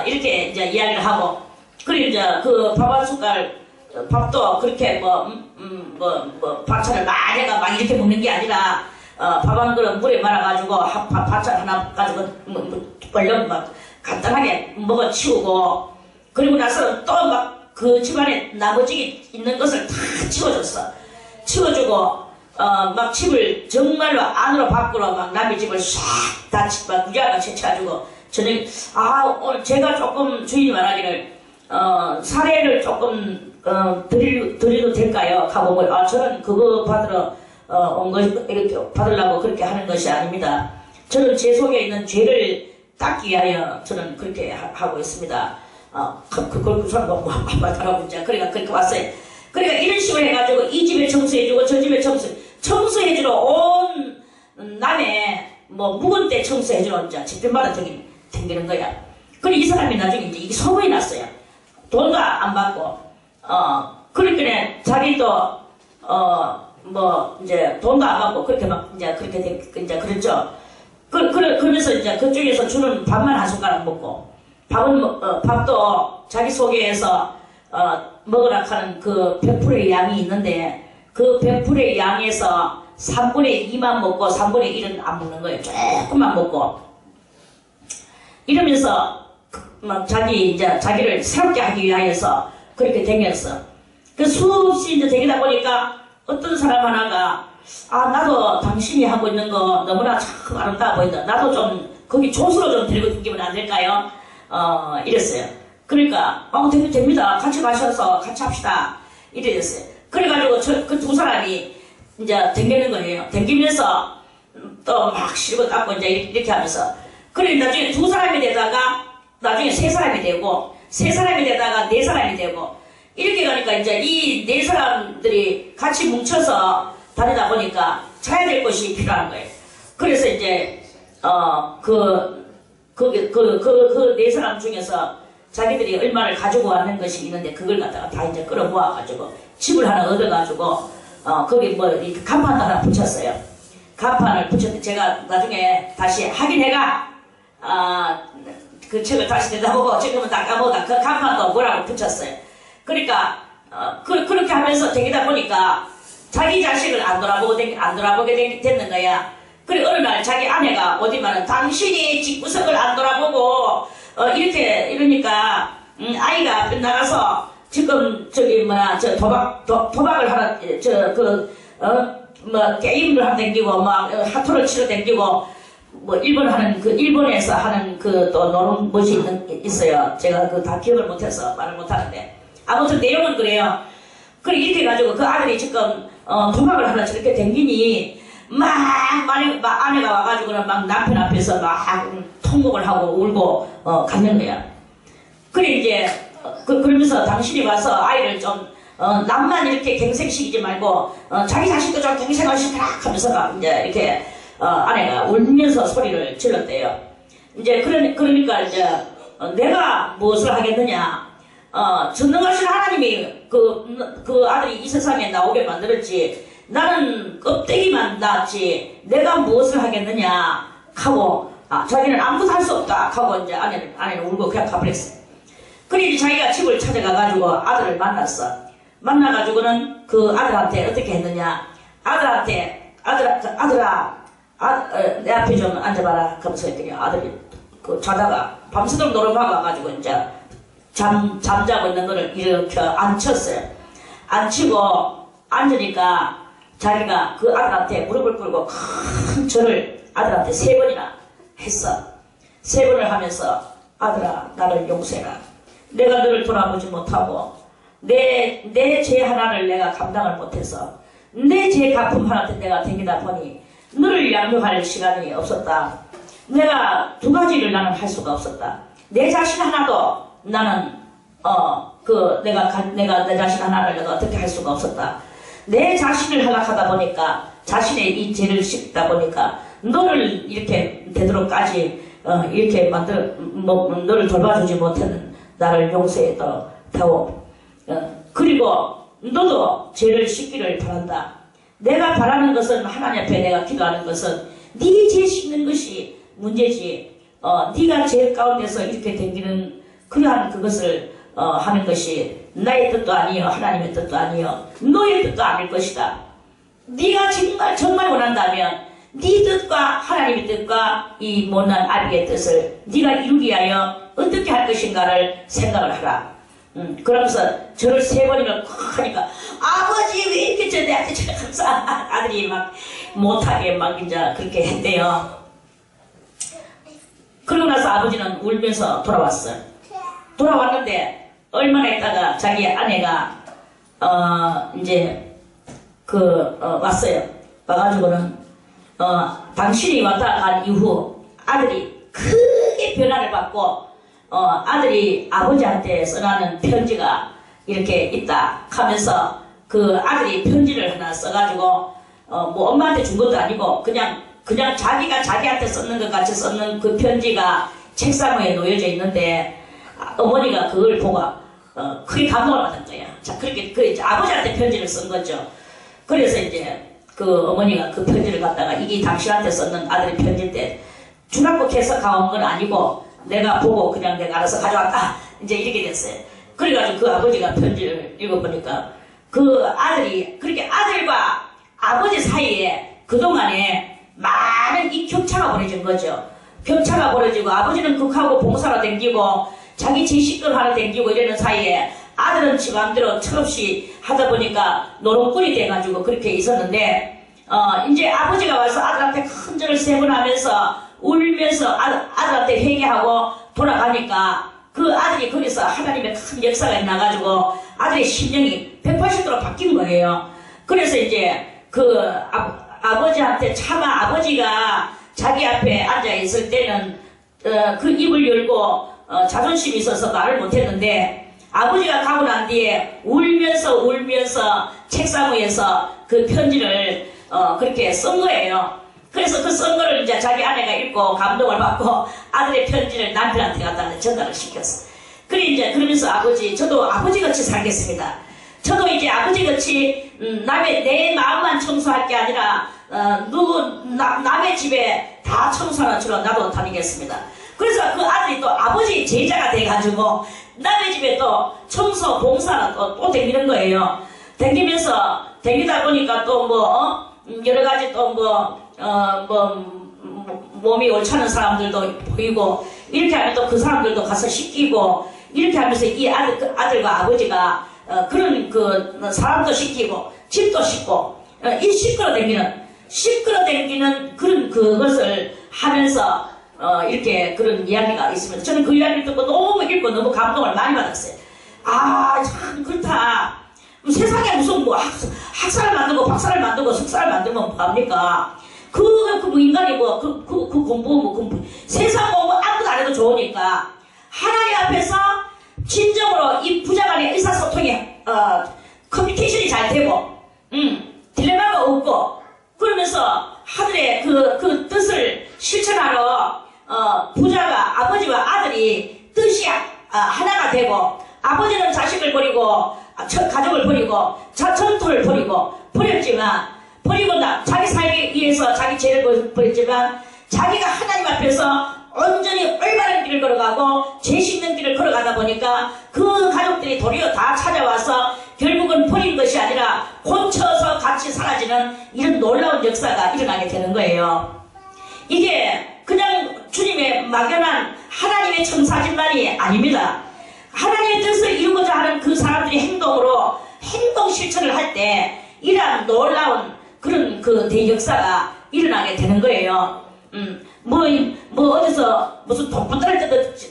이렇게 이제 이야기를 하고 그리고 이제 그 밥 한 숟갈 밥도 그렇게 반찬을 많이 해가 막 이렇게 먹는 게 아니라 밥 한 그릇 물에 말아가지고 반찬 하나 가지고 얼른 막 간단하게 먹어 치우고 그리고 나서 또 막 그 집안에 나머지 있는 것을 다 치워줬어. 치워주고 막 집을 정말로 안으로 밖으로 막 남의 집을 싹 다 구자같이 채워주고 저는 오늘 제가 조금 주인이 말하기를 사례를 조금 드려도 될까요? 하고 저는 그거 받으러 온 거 이렇게 받으려고 그렇게 하는 것이 아닙니다. 저는 제 속에 있는 죄를 닦기 위하여 저는 그렇게 하고 있습니다. 그걸 그 사람 뭐 하라고 이제 그러니까 그렇게 왔어요. 그러니까 이런 식으로 해가지고 이 집에 청소해주고 저 집에 청소해주러 온 남의 뭐 묵은 때 청소해주러 이제 집집마다 댕기는 거야. 그리고 이 사람이 나중에 이제 이게 소문이 났어요. 돈도 안 받고 그러니까 자기도 이제 돈도 안 받고 그렇게 막 이제 그렇게 이제 그랬죠. 그러면서 이제 그쪽에서 주는 밥만 한 숟가락 먹고 밥도 자기 소개해서 먹으라 하는 그 100%의 양이 있는데 그 100%의 양에서 3분의 2만 먹고 3분의 1은 안 먹는 거예요. 조금만 먹고 이러면서 막 자기를 새롭게 하기 위하여서 그렇게 댕겼어. 그 수없이 이제 댕기다 보니까 어떤 사람 하나가 나도 당신이 하고 있는 거 너무나 참 아름다워 보인다. 나도 좀 거기 조수로 좀 데리고 다니면 안 될까요? 이랬어요. 그러니까 됩니다. 같이 마셔서 같이 합시다. 이래 됐어요. 그래가지고 그 두 사람이 이제 댕기는 거예요. 댕기면서 또 막 실고 닦고 이제 이렇게 하면서 그래 나중에 두 사람이 되다가 나중에 세 사람이 되고 세 사람이 되다가 네 사람이 되고 이렇게 가니까 이제 이 네 사람들이 같이 뭉쳐서 다니다 보니까 자야 될 것이 필요한 거예요. 그래서 이제 그 네 사람 중에서 자기들이 얼마를 가지고 왔는 것이 있는데 그걸 갖다가 다 이제 끌어모아가지고 집을 하나 얻어가지고 거기 간판도 하나 붙였어요. 간판을 붙였는데 제가 나중에 다시 확인해가 그 책을 다시 내다보고 지금은 다 까먹었다. 그 간판도 뭐라고 붙였어요. 그러니까 그렇게 하면서 되다 보니까 자기 자식을 안 돌아보게 됐는 거야. 그리고 어느 날 자기 아내가 어디말은 당신이 집구석을 안 돌아보고 이러니까 아이가 나가서 지금 도박을 하러 게임을 하러 댕기고 하토를 치러 댕기고 일본에서 하는 또 노는 것이 있어요. 제가 다 기억을 못해서 말을 못하는데 아무튼 내용은 그래요. 그래 이렇게 해가지고 그 아들이 지금 도박을 하러 저렇게 댕기니 아내가 와가지고는 막 남편 앞에서 막 통곡을 하고 울고 가는 거야. 그래 이제 그러면서 당신이 와서 아이를 좀 남만 이렇게 갱생시키지 말고 자기 자식도 좀 갱생을 시켜라 하면서 이제 이렇게 아내가 울면서 소리를 질렀대요. 이제 그러니까 이제 내가 무엇을 하겠느냐. 전능하신 하나님이 그 아들이 이 세상에 나오게 만들었지. 나는 껍데기만 낳았지 내가 무엇을 하겠느냐 하고 자기는 아무것도 할 수 없다 하고 이제 아내는 울고 그냥 가버렸어. 그래 자기가 집을 찾아가가지고 아들을 만났어. 만나가지고는 그 아들한테 어떻게 했느냐. 아들한테 아들아 내 앞에 좀 앉아봐라. 그러면서 했더니 아들이 그 자다가 밤새도록 노름하고 와가지고 이제 잠자고 있는 거를 이렇게 앉혔어요. 앉히고 앉으니까 자기가 그 아들한테 무릎을 꿇고 큰 절을 아들한테 3번이나 했어. 3번을 하면서 아들아 나를 용서해라. 내가 너를 돌아보지 못하고 내 죄 하나를 내가 감당을 못해서 내 죄 갚음 하나 내가 댕기다 보니 너를 양육할 시간이 없었다. 내가 2가지를 나는 할 수가 없었다. 내 자신 하나도 나는 내가 내 자신 하나를 내가 어떻게 할 수가 없었다. 내 자신을 허락하다 보니까 자신의 이 죄를 씻다 보니까 너를 이렇게 되도록까지 이렇게 너를 돌봐주지 못하는 나를 용서해다오. 그리고 너도 죄를 씻기를 바란다. 내가 바라는 것은 하나님 앞에 내가 기도하는 것은 네 죄 씻는 것이 문제지. 네가 죄 가운데서 이렇게 댕기는 그러한 그것을 하는 것이 나의 뜻도 아니요 하나님의 뜻도 아니요 너의 뜻도 아닐 것이다. 네가 정말 원한다면 네 뜻과 하나님의 뜻과 이 못난 아비의 뜻을 네가 이루기 위하여 어떻게 할 것인가를 생각을 하라. 그러면서 저를 3번이나 하니까 아버지 왜 이렇게 내한테 항상 아들이 막 못하게 막 이제 그렇게 했대요. 그러고 나서 아버지는 울면서 돌아왔어요. 돌아왔는데 얼마나 있다가 자기 아내가 이제 왔어요. 와가지고는 당신이 왔다 간 이후 아들이 크게 변화를 받고 아들이 아버지한테 써가는 편지가 이렇게 있다 하면서 그 아들이 편지를 하나 써가지고 뭐 엄마한테 준 것도 아니고 그냥 자기가 자기한테 썼는 것 같이 썼는 그 편지가 책상 위에 놓여져 있는데 어머니가 그걸 보고 크게 감동을 받은 거야. 자, 그렇게 아버지한테 편지를 쓴 거죠. 그래서 이제 그 어머니가 그 편지를 갖다가 이게 당신한테 썼는 아들의 편지인데 주라고 해서 가온 건 아니고 내가 보고 그냥 내가 알아서 가져왔다. 이제 이렇게 됐어요. 그래가지고 그 아버지가 편지를 읽어보니까 그 아들이 그렇게 아들과 아버지 사이에 그동안에 많은 이 격차가 벌어진 거죠. 격차가 벌어지고 아버지는 극하고 봉사로 댕기고 자기 지식을 하러 댕기고 이러는 사이에 아들은 지 맘대로 철없이 하다 보니까 노름꾼이 돼가지고 그렇게 있었는데 이제 아버지가 와서 아들한테 큰 절을 3번 하면서 울면서 아들한테 회개하고 돌아가니까 그 아들이 거기서 하나님의 큰 역사가 나가지고 아들의 심령이 180도로 바뀐 거예요. 그래서 이제 그 아버지한테 차마 아버지가 자기 앞에 앉아 있을 때는 그 입을 열고 자존심이 있어서 말을 못했는데 아버지가 가고 난 뒤에 울면서 책상 위에서 그 편지를 그렇게 쓴 거예요. 그래서 그 쓴 거를 이제 자기 아내가 읽고 감동을 받고 아들의 편지를 남편한테 갖다 전달을 시켰어. 그래 이제 그러면서 저도 아버지같이 살겠습니다. 저도 이제 아버지같이 내 마음만 청소할 게 아니라 남의 집에 다 청소하는 것처럼 나도 다니겠습니다. 그래서 그 아들이 또 아버지 제자가 돼가지고 남의 집에 또 청소 봉사를 또 댕기는 거예요. 댕기다 보니까 또 여러 가지 또 몸이 옳지 않은 사람들도 보이고 이렇게 하면 또 그 사람들도 가서 씻기고 이렇게 하면서 이 아들과 아버지가 그런 사람도 씻기고 집도 씻고 이 시끄러 댕기는 그런 그것을 하면서 이렇게 그런 이야기가 있습니다. 저는 그 이야기를 듣고 너무 읽고 너무 감동을 많이 받았어요. 참 그렇다. 세상에 무슨 학사를 만들고 박사를 만들고 석사를 만들면 뭐합니까? 인간이 공부 세상 공부 아무것도 안 해도 좋으니까 하나님 앞에서 진정으로 이 부자간의 의사소통이 커뮤니케이션이 잘 되고 딜레마가 없고 그러면서 하늘의 그 뜻을 실천하러 부자가 아버지와 아들이 뜻이 하나가 되고 아버지는 자식을 버리고 가족을 버리고 전투를 버리고 버렸지만 버리고 자기 살기 위해서 자기 죄를 버렸지만 자기가 하나님 앞에서 온전히 올바른 길을 걸어가고 죄 씻는 길을 걸어가다 보니까 그 가족들이 도리어 다 찾아와서 결국은 버린 것이 아니라 고쳐서 같이 사라지는 이런 놀라운 역사가 일어나게 되는 거예요. 이게 그냥 주님의 막연한 하나님의 청사진만이 아닙니다. 하나님의 뜻을 이루고자 하는 그 사람들이 행동으로 행동 실천을 할 때 이러한 놀라운 그런 그 대역사가 일어나게 되는 거예요. 어디서 무슨 독부터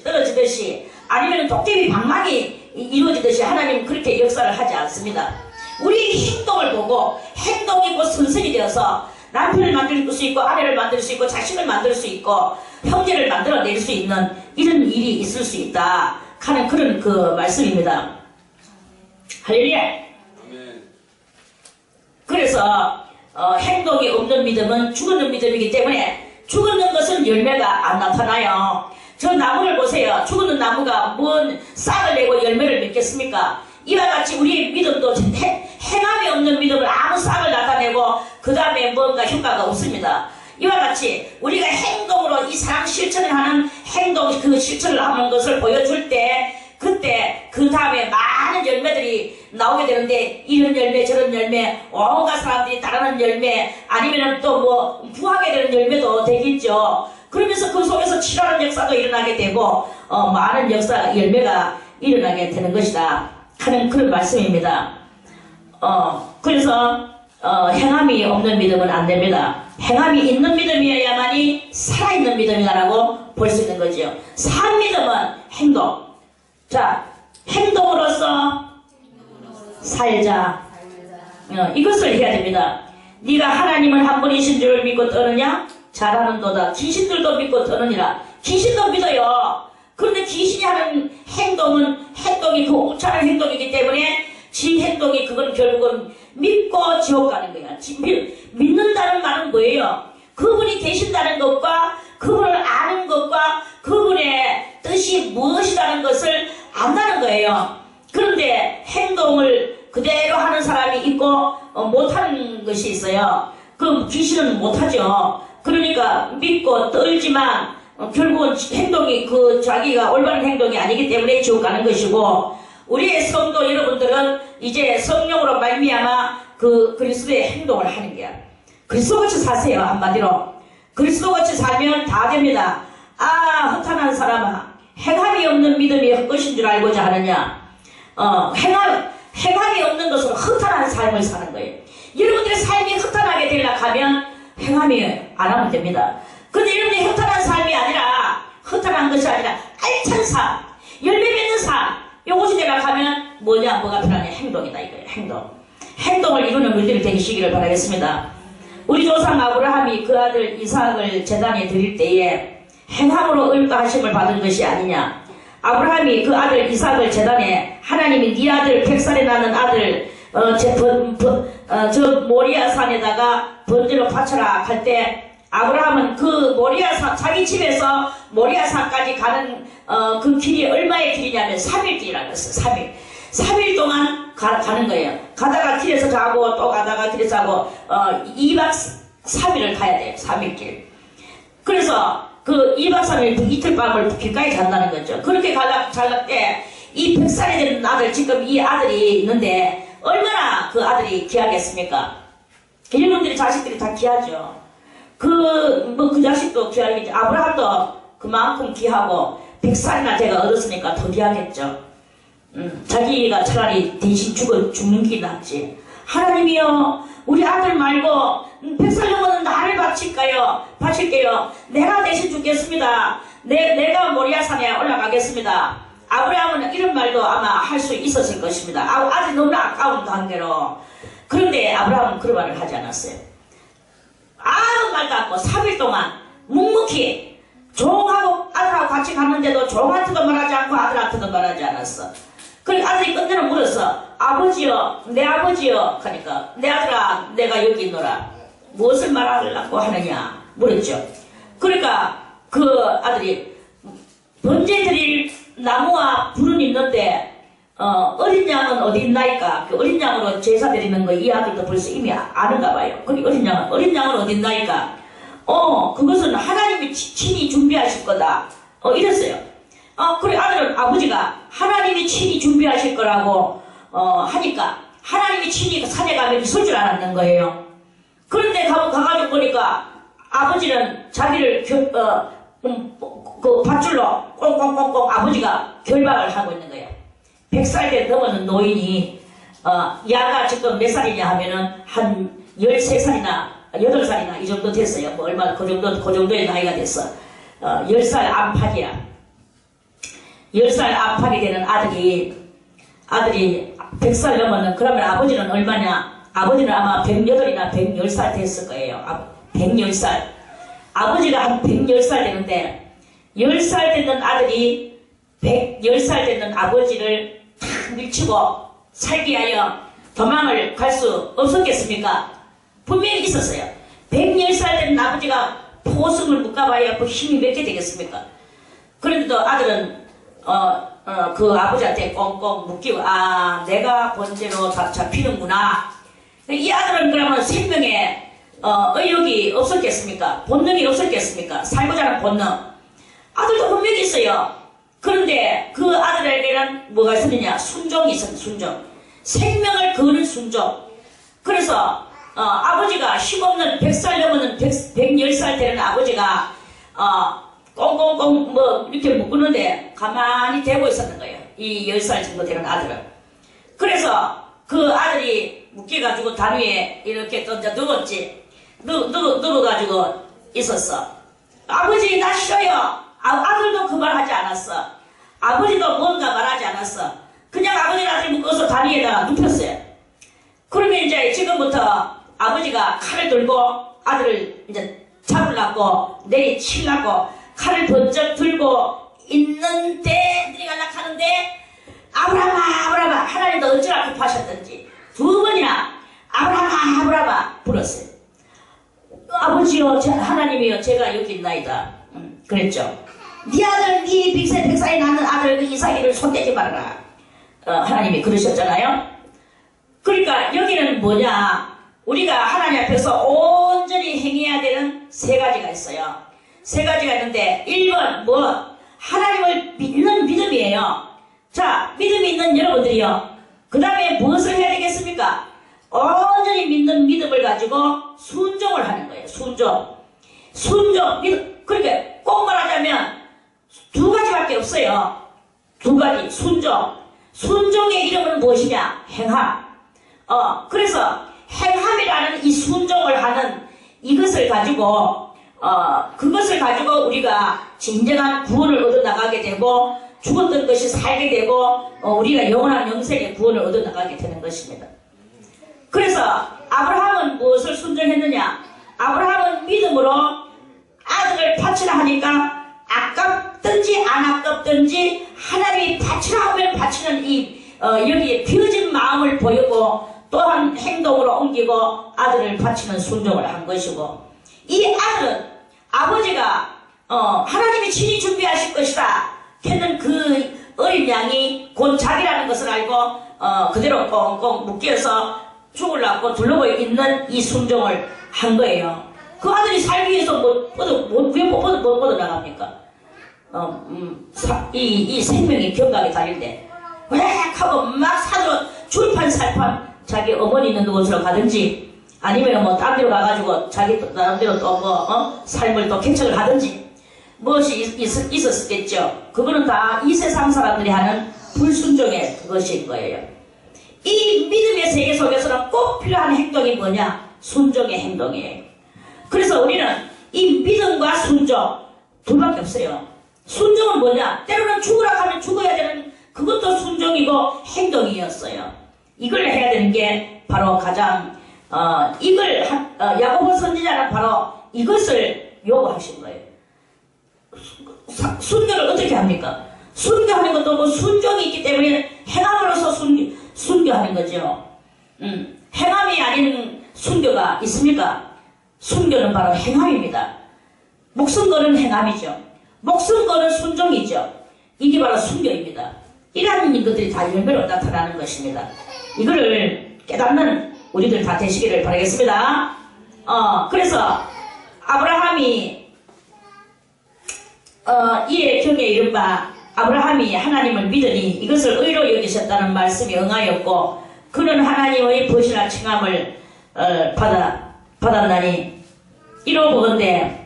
떨어지듯이 아니면 도깨비 방망이 이루어지듯이 하나님은 그렇게 역사를 하지 않습니다. 우리 행동을 보고 행동이 곧 선선이 되어서 남편을 만들 수 있고 아내를 만들 수 있고 자식을 만들 수 있고 형제를 만들어낼 수 있는 이런 일이 있을 수 있다 하는 그런 그 말씀입니다. 할렐루야. 그래서 행동이 없는 믿음은 죽었는 믿음이기 때문에 죽었는 것은 열매가 안 나타나요. 저 나무를 보세요. 죽었는 나무가 뭔 싹을 내고 열매를 맺겠습니까? 이와 같이 우리의 믿음도 행함이 없는 믿음을 아무 싹을 나타내고 그 다음에 뭔가 효과가 없습니다. 이와 같이 우리가 행동으로 이 사랑 실천을 하는 행동 그 실천을 하는 것을 보여줄 때 그때 그 다음에 많은 열매들이 나오게 되는데 이런 열매 저런 열매 온갖 사람들이 따르는 열매 아니면 또 뭐 부하게 되는 열매도 되겠죠. 그러면서 그 속에서 치료하는 역사도 일어나게 되고 많은 열매가 일어나게 되는 것이다 하는 그런 말씀입니다. 그래서 행함이 없는 믿음은 안 됩니다. 행함이 있는 믿음이어야만이 살아있는 믿음이다라고 볼 수 있는 거죠. 산 믿음은 행동. 자, 행동으로서 살자. 이것을 해야 됩니다. 네가 하나님은 한 분이신 줄 믿고 떠느냐? 잘하는도다. 귀신들도 믿고 떠느니라. 귀신도 믿어요. 그런데 귀신이 하는 행동이 그 옳지 않은 행동이기 때문에 지 행동이 그건 결국은 믿고 지옥 가는 거야. 믿는다는 말은 뭐예요? 그분이 계신다는 것과 그분을 아는 것과 그분의 뜻이 무엇이라는 것을 안다는 거예요. 그런데 행동을 그대로 하는 사람이 있고 못하는 것이 있어요. 그 귀신은 못하죠. 그러니까 믿고 떨지만 결국은 행동이 그 자기가 올바른 행동이 아니기 때문에 지옥 가는 것이고 우리의 성도 여러분들은 이제 성령으로 말미암아 그 그리스도의 행동을 하는 거야. 그리스도같이 사세요. 한마디로 그리스도같이 살면 다 됩니다. 허탄한 사람아 행함이 없는 믿음이 헛것인 줄 알고자 하느냐. 행함이 없는 것으로 허탄한 삶을 사는 거예요. 여러분들의 삶이 허탄하게 되려고 하면 행함이 안 하면 됩니다. 근데 여러분이 허탄한 삶이 아니라 허탄한 것이 아니라 알찬 삶, 열매 맺는 삶 요것이 되려고 하면 뭐가 필요하냐. 행동이다 이거예요. 행동을 이루는 우리들이 되시기를 바라겠습니다. 우리 조상 아브라함이 그 아들 이삭을 제단에 드릴 때에 행함으로 의롭다하심을 받은 것이 아니냐. 아브라함이 그 아들 이삭을 제단에 하나님이 네 아들 100살에 나는 아들 저 모리아 산에다가 번제로 바쳐라 할 때 아브라함은 그 모리아 산 자기 집에서 모리아 산까지 가는 그 길이 얼마의 길이냐면 3일 길이라고 했어요. 3일 동안 가는 거예요. 가다가 길에서 가고 또 가다가 길에서 하고 2박 3일을 가야 돼요. 3일 길. 그래서 그 2박 3일 그 이틀 밤을 길가에 잔다는 거죠. 그렇게 잘날 때 이 100살이 되는 아들 지금 이 아들이 있는데 얼마나 그 아들이 귀하겠습니까? 여러분들이 자식들이 다 귀하죠. 그 자식도 귀하겠죠. 아브라함도 그만큼 귀하고 100살이나 제가 얻었으니까 더 귀하겠죠. 자기가 차라리 대신 죽는 게 낫지. 하나님이여 우리 아들 말고 100살 넘어는 나를 바칠게요. 내가 대신 죽겠습니다. 내가 모리아산에 올라가겠습니다. 아브라함은 이런 말도 아마 할 수 있었을 것입니다. 아들이 너무 아까운 관계로. 그런데 아브라함은 그런 말을 하지 않았어요. 아무 말도 않고 3일 동안 묵묵히 종하고 아들하고 같이 갔는데도 종한테도 말하지 않고 아들한테도 말하지 않았어. 그러니까 아들이 끝내는 물었어. 아버지여, 내 아버지여. 하니까 내 아들아, 내가 여기 있노라. 무엇을 말하려고 하느냐 물었죠. 그러니까 그 아들이 번제 드릴 나무와 불은 있는데 어린 양은 어디 있나이까? 그 어린 양으로 제사 드리는 거 이 아들도 벌써 이미 아는가 봐요. 그 어린 양은 어디 있나이까? 그것은 하나님이 친히 준비하실 거다. 이랬어요. 그래 아들은 아버지가 하나님이 친히 준비하실 거라고 하니까 하나님이 친히 산에 가면 있을 줄 알았는 거예요. 그런데 가가지고 보니까 아버지는 자기를 그 밧줄로 꽁꽁꽁꽁 아버지가 결박을 하고 있는 거예요. 100살 넘은 노인이 야가 지금 몇 살이냐 하면은 한 13살이나 8살이나 이 정도 됐어요. 뭐 얼마 그 정도의 나이가 됐어. 10살 안팎이야. 10살 안팎이 되는 아들이 100살 넘었는 그러면 아버지는 얼마냐? 아버지는 아마 108이나 110살 됐을 거예요. 110살. 아버지가 한 110살 되는데 10살 되는 아들이 110살 되는 아버지를 탁 밀치고 살기 위하여 도망을 갈 수 없었겠습니까? 분명히 있었어요. 110살 되는 아버지가 포승을 묶어봐야 그 힘이 몇 개 되겠습니까? 그런데도 아들은 그 아버지한테 꽁꽁 묶이고 내가 번제로 잡히는구나. 이 아들은 그러면 생명에 의욕이 없었겠습니까? 본능이 없었겠습니까? 살고자 하는 본능. 아들도 분명히 있어요. 그런데 그 아들에게는 뭐가 있었느냐? 순종이 있었는 순종. 생명을 거는 순종. 그래서 아버지가 힘없는 100살 넘는 110살 되는 아버지가 꽁꽁꽁 뭐 이렇게 묶는데 가만히 대고 있었는 거예요. 이 10살 정도 되는 아들은. 그래서 그 아들이 묶여가지고 단 위에 이렇게 던져 누웠지. 누워가지고 있었어. 아버지 나 싫어요. 아들도 그 말 하지 않았어. 아버지도 뭔가 말하지 않았어. 그냥 아버지랑 아들이 묶어서 다리에다가 눕혔어요. 그러면 이제 지금부터 아버지가 칼을 들고 아들을 이제 잡으려고 내리치려고 칼을 번쩍 들고 있는데 들이가려고 하는데 아브라마 하나님도 어찌나 급하셨던지 2번이나 아브라마 불었어요. 아버지요 하나님이요 제가 여기 있나이다. 그랬죠. 네 아들 네 백살이 낳는 아들 그 이삭이를 손대지 말아라. 하나님이 그러셨잖아요. 그러니까 여기는 뭐냐, 우리가 하나님 앞에서 온전히 행해야 되는 3가지가 있어요. 3가지가 있는데 1번 뭐 하나님을 믿는 믿음이에요. 자, 믿음이 있는 여러분들이요, 그 다음에 무엇을 해야 되겠습니까? 온전히 믿는 믿음을 가지고 순종을 하는 거예요. 순종 믿음. 그렇게 꼭 말하자면 2가지밖에 없어요. 2가지. 순종의 이름은 무엇이냐? 행함. 그래서 행함이라는 이 순종을 하는 이것을 가지고 그것을 가지고 우리가 진정한 구원을 얻어나가게 되고 죽었던 것이 살게 되고 우리가 영원한 영생의 구원을 얻어나가게 되는 것입니다. 그래서 아브라함은 무엇을 순종했느냐? 아브라함은 믿음으로 아들을 바치라 하니까 아깝든지 안 아깝든지 하나님이 바치라 하면 바치는 여기에 비어진 마음을 보이고 또한 행동으로 옮기고 아들을 바치는 순종을 한 것이고, 이 아들은 아버지가 하나님이 친히 준비하실 것이다 했는 그 어린 양이 곧 자기라는 것을 알고 그대로 꽁꽁 묶여서 죽으려고 둘러고 있는 이 순종을 한 거예요. 그 아들이 살기 위해서 왜 뻗어나갑니까? 이 생명이 경각에 달릴때 왜 하고 막 줄판살판 자기 어머니 있는 곳으로 가든지 아니면 뭐 딴 데로 가가지고 자기 나름대로 또 삶을 또 개척을 하든지 무엇이 있었겠죠. 그거는 다 이 세상 사람들이 하는 불순종의 그것인 거예요. 이 믿음의 세계 속에서는 꼭 필요한 행동이 뭐냐? 순종의 행동이에요. 그래서 우리는 이 믿음과 순종 2밖에 없어요. 순종은 뭐냐? 때로는 죽으라 하면 죽어야 되는 그것도 순종이고 행동이었어요. 이걸 해야 되는 게 바로 가장 야고보 선지자는 바로 이것을 요구하신 거예요. 순교를 어떻게 합니까? 순교하는 것도 뭐 순종이 있기 때문에 행함으로써 순교하는 거죠. 행함이 아닌 순교가 있습니까? 순교는 바로 행함입니다. 목숨 거는 행함이죠. 목숨 거는 순종이죠. 이게 바로 순교입니다. 이러한 것들이 다 열매로 나타나는 것입니다. 이거를 깨닫는 우리들 다 되시기를 바라겠습니다. 그래서 아브라함이 이에 경에 이른바 아브라함이 하나님을 믿으니 이것을 의로 여기셨다는 말씀이 응하였고 그는 하나님의 버신한 칭함을 받았나니 이로 보건대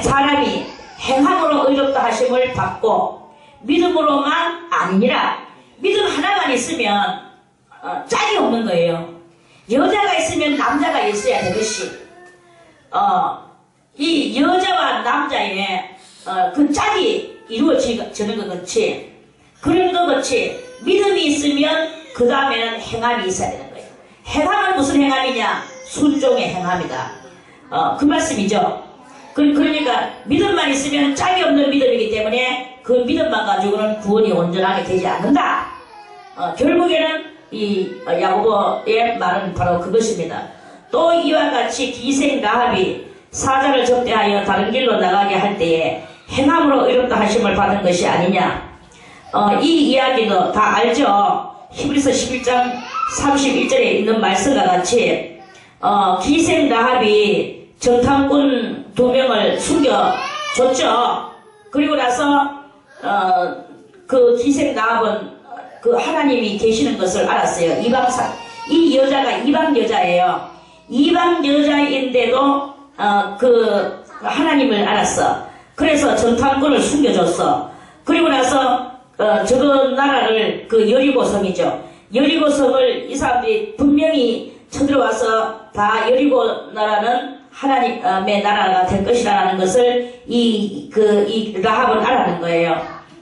사람이 행함으로 의롭다 하심을 받고 믿음으로만 아니니라. 믿음 하나만 있으면 짝이 없는 거예요. 여자가 있으면 남자가 있어야 되듯이 이 여자와 남자의 그 짝이 이루어지는 것 같이 그런 것 같이 믿음이 있으면 그 다음에는 행함이 있어야 되는 거예요. 행함은 무슨 행함이냐? 순종의 행함이다. 그 말씀이죠. 그러니까 믿음만 있으면 짝이 없는 믿음이기 때문에 그 믿음만 가지고는 구원이 온전하게 되지 않는다. 결국에는 이 야고보의 말은 바로 그것입니다. 또 이와 같이 기생 라합이 사자를 접대하여 다른 길로 나가게 할 때에 행함으로 의롭다 하심을 받은 것이 아니냐. 이 이야기도 다 알죠. 히브리서 11장 31절에 있는 말씀과 같이 기생 라합이 정탐꾼 2명을 숨겨줬죠. 그리고 나서 그 기생 라합은 그 하나님이 계시는 것을 알았어요. 이 여자가 이방 여자예요. 이방 여자인데도 그 하나님을 알았어. 그래서 정탐꾼을 숨겨줬어. 그리고 나서 저거 나라를 그 여리고성이죠. 여리고성을 이 사람들이 분명히 쳐들어와서 다 여리고 나라는 하나님의 나라가 될 것이라는 것을 이 라합은 알아는 거예요.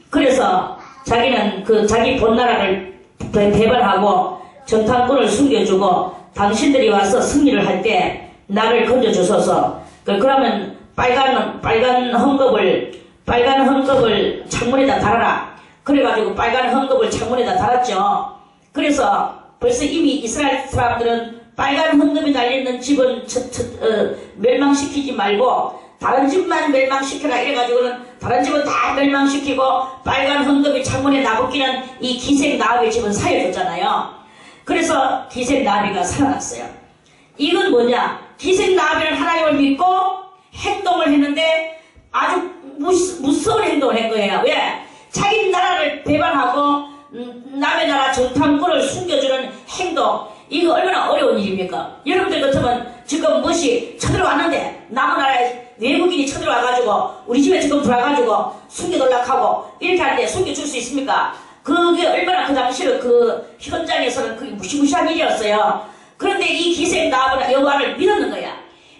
그래서 자기는 그 자기 본 나라를 배반하고 정탐꾼을 숨겨주고 당신들이 와서 승리를 할 때 나를 건져주소서. 그러면 빨간 헝겊을 창문에다 달아라. 그래가지고 빨간 헝겊을 창문에다 달았죠. 그래서 벌써 이미 이스라엘 사람들은 빨간 헝겊이 달려있는 집은 멸망시키지 말고 다른 집만 멸망시켜라 이래가지고는 다른 집은 다 멸망시키고 빨간 헝겊이 창문에 나붙기는 이 기생 라합의 집은 살려줬잖아요. 그래서 기생 라합이가 살아났어요. 이건 뭐냐? 기생 라합이는 하나님을 믿고 행동을 했는데 아주 무서운 행동을 한 거예요. 왜? 자기 나라를 배반하고 남의 나라 정탐꾼을 숨겨주는 행동, 이거 얼마나 어려운 일입니까? 여러분들 같으면 지금 무엇이 쳐들어왔는데 남의 나라에 외국인이 쳐들어와가지고 우리 집에 지금 들어와가지고 숨겨놓으려고 이렇게 하는데 숨겨줄 수 있습니까? 그게 얼마나 그 당시에 그 현장에서는 그게 무시무시한 일이었어요. 그런데 이 기생 라합은 여호와를 믿었는 거야.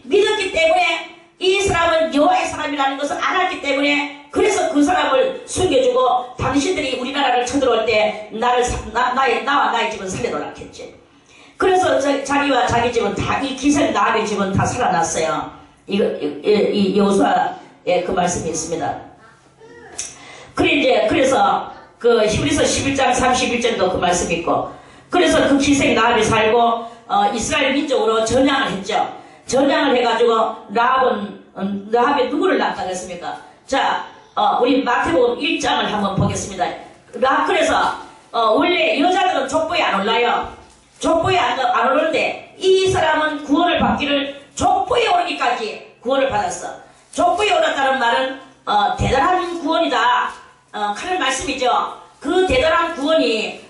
믿었기 때문에 이 사람은 여호와의 사람이라는 것을 알았기 때문에 그래서 그 사람을 숨겨주고 당신들이 우리나라를 쳐들어올 때 나와 나의 집은 살려놓으라 했지. 그래서 자기와 자기 집은 다 이 기생 라합의 집은 다 살아났어요. 이 여호수아의 그 말씀이 있습니다. 그래서 그 히브리서 11장 31절도 그 말씀이 있고 그래서 그 기생 라합이 살고 이스라엘 민족으로 전향을 했죠. 전향을 해가지고 라합이 누구를 낳았겠습니까? 자, 우리 마태복음 1장을 한번 보겠습니다. 그래서 원래 여자들은 족보에 안 올라요. 족보에 안 오르는데 이 사람은 구원을 받기를 족보에 오르기까지 구원을 받았어. 족보에 오랐다는 말은 대단한 구원이다 하는 말씀이죠. 그 대단한 구원이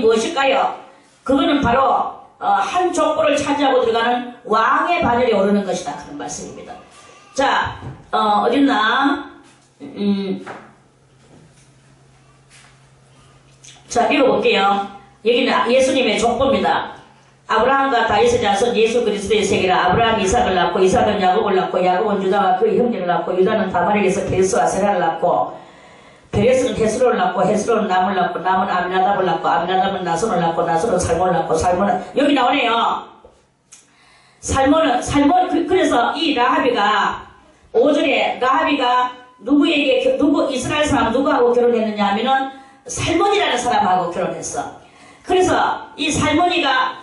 무엇일까요? 그거는 바로 한 족보를 차지하고 들어가는 왕의 반열에 오르는 것이다 하는 말씀입니다. 자, 어딨나? 자, 읽어볼게요. 여기는 예수님의 족보입니다. 아브라함과 다윗의 자손 예수 그리스도의 세계라. 아브라함이 이삭을 낳고 이삭은 야곱을 낳고 야곱은 유다와 그의 형제를 낳고 유다는 다말에게서 베레스와 세라를 낳고 베레스는 헤스론을 낳고 헤스론은 남을 낳고 남은 아미나답을 낳고 아미나답은 나손을 낳고 나손은 살몬을 낳고 살몬은 여기 나오네요. 그래서 이 라합이가 5절에 라합이가 이스라엘 사람 누구하고 결혼했느냐 하면은 살몬이라는 사람하고 결혼했어. 그래서 이 살몬이가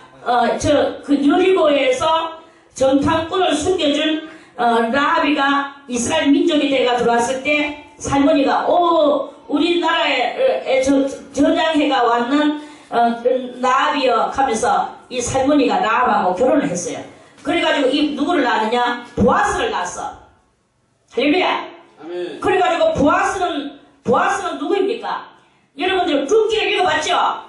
그 여리고에서 정탐꾼을 숨겨준 라합이가 이스라엘 민족이 돼가 들어왔을 때 살모니가 우리나라에 전장해가 왔는 나합이여 하면서 이 살모니가 나합하고 결혼을 했어요. 그래가지고 이 누구를 낳았느냐? 보아스를 낳았어. 할렐루야. 아멘. 그래가지고 보아스는 누구입니까? 여러분들 룻기를 읽어봤죠?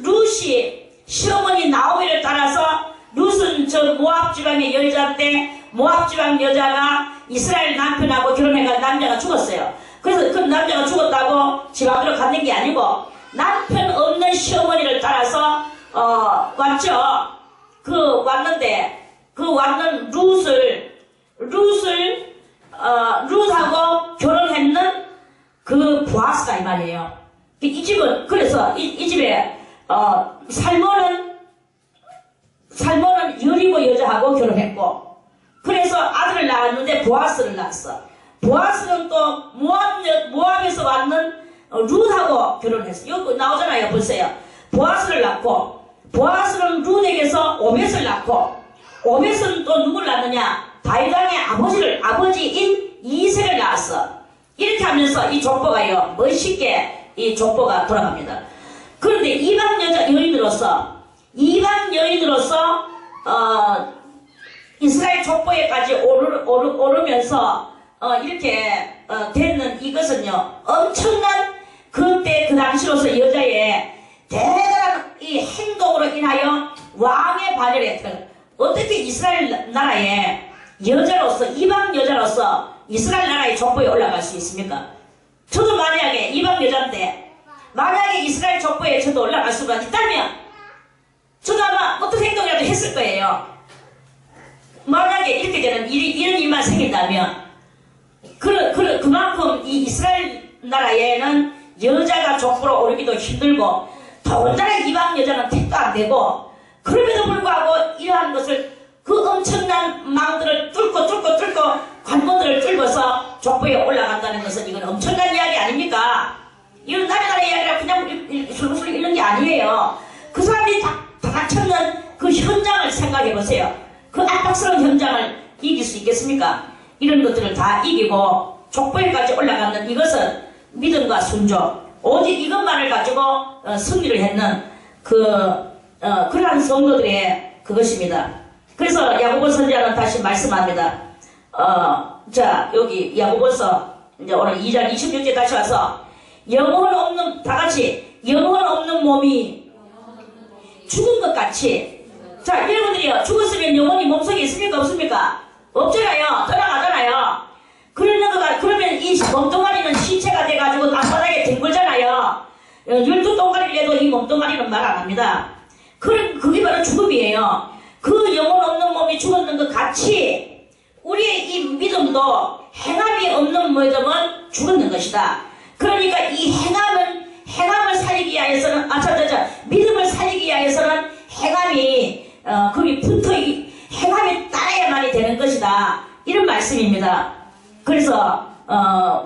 룻이 시어머니 나오미를 따라서 룻은 저 모압 지방의 여자인데 모압 지방 여자가 이스라엘 남편하고 결혼해가 남자가 죽었어요. 그래서 그 남자가 죽었다고 지방으로 갔는 게 아니고 남편 없는 시어머니를 따라서 왔죠. 왔는데 그 왔는 룻하고 결혼했는 그 보아스가 이 말이에요. 이 집은 그래서 이 집에 살모는 여리고 여자하고 결혼했고 그래서 아들을 낳았는데 보아스를 낳았어. 보아스는 또 모압에서 왔는 룻하고 결혼했어. 여기 나오잖아요. 보세요. 보아스를 낳고 보아스는 룻에게서 오벳을 낳고 오벳은 또 누굴 낳느냐? 다윗왕의 아버지인 이새를 낳았어. 이렇게 하면서 이 족보가요 멋있게 이 족보가 돌아갑니다. 그런데 이방 여인으로서 이스라엘 족보에까지 오르면서 이렇게 되는 이것은요 엄청난 그때 그 당시로서 여자의 대단한 이 행동으로 인하여 왕의 반열에 어떻게 이스라엘 나라의 여자로서 이방 여자로서 이스라엘 나라의 족보에 올라갈 수 있습니까? 저도 만약에 이방 여자인데 만약에 이스라엘 족보에 저도 올라갈 수가 있다면 저도 아마 어떤 행동이라도 했을 거예요. 만약에 이렇게 되는 이런 일만 생긴다면 그만큼 이 이스라엘 나라에는 여자가 족보로 오르기도 힘들고 더군다나 이방 여자는 택도 안 되고 그럼에도 불구하고 이러한 것을 그 엄청난 망들을 뚫고 관문들을 뚫어서 족보에 올라간다는 것은 이건 엄청난 이야기 아닙니까? 이건 나라의 이야기라 그냥 술술 읽는 게 아니에요. 그 사람들이 다 갇혔는 그 현장을 생각해 보세요. 그 압박스러운 현장을 이길 수 있겠습니까? 이런 것들을 다 이기고 족보에까지 올라가는 이것은 믿음과 순종 오직 이것만을 가지고 승리를 했는 그러한 성도들의 그것입니다. 그래서 야고보 선지자는 다시 말씀합니다. 자 여기 야고보서 이제 오늘 2장 26절 다시 와서 영혼 없는 다같이 영혼 없는 몸이 죽은 것 같이 자 여러분들이요 죽었으면 영혼이 몸속에 있습니까 없습니까? 없잖아요. 떠나가잖아요. 그러면 이 몸뚱아리는 시체가 돼가지고 땅바닥에 뒹굴잖아요. 12동아리를 해도 이 몸뚱아리는 말 안 합니다. 그게 바로 죽음이에요. 그 영혼 없는 몸이 죽었는 것 같이 우리의 이 믿음도 행함이 없는 믿음은 죽었는 것이다. 그러니까 이 행함을 살리기 위해서는 믿음을 살리기 위해서는 행함이 거기 행함이 따라야만이 되는 것이다. 이런 말씀입니다. 그래서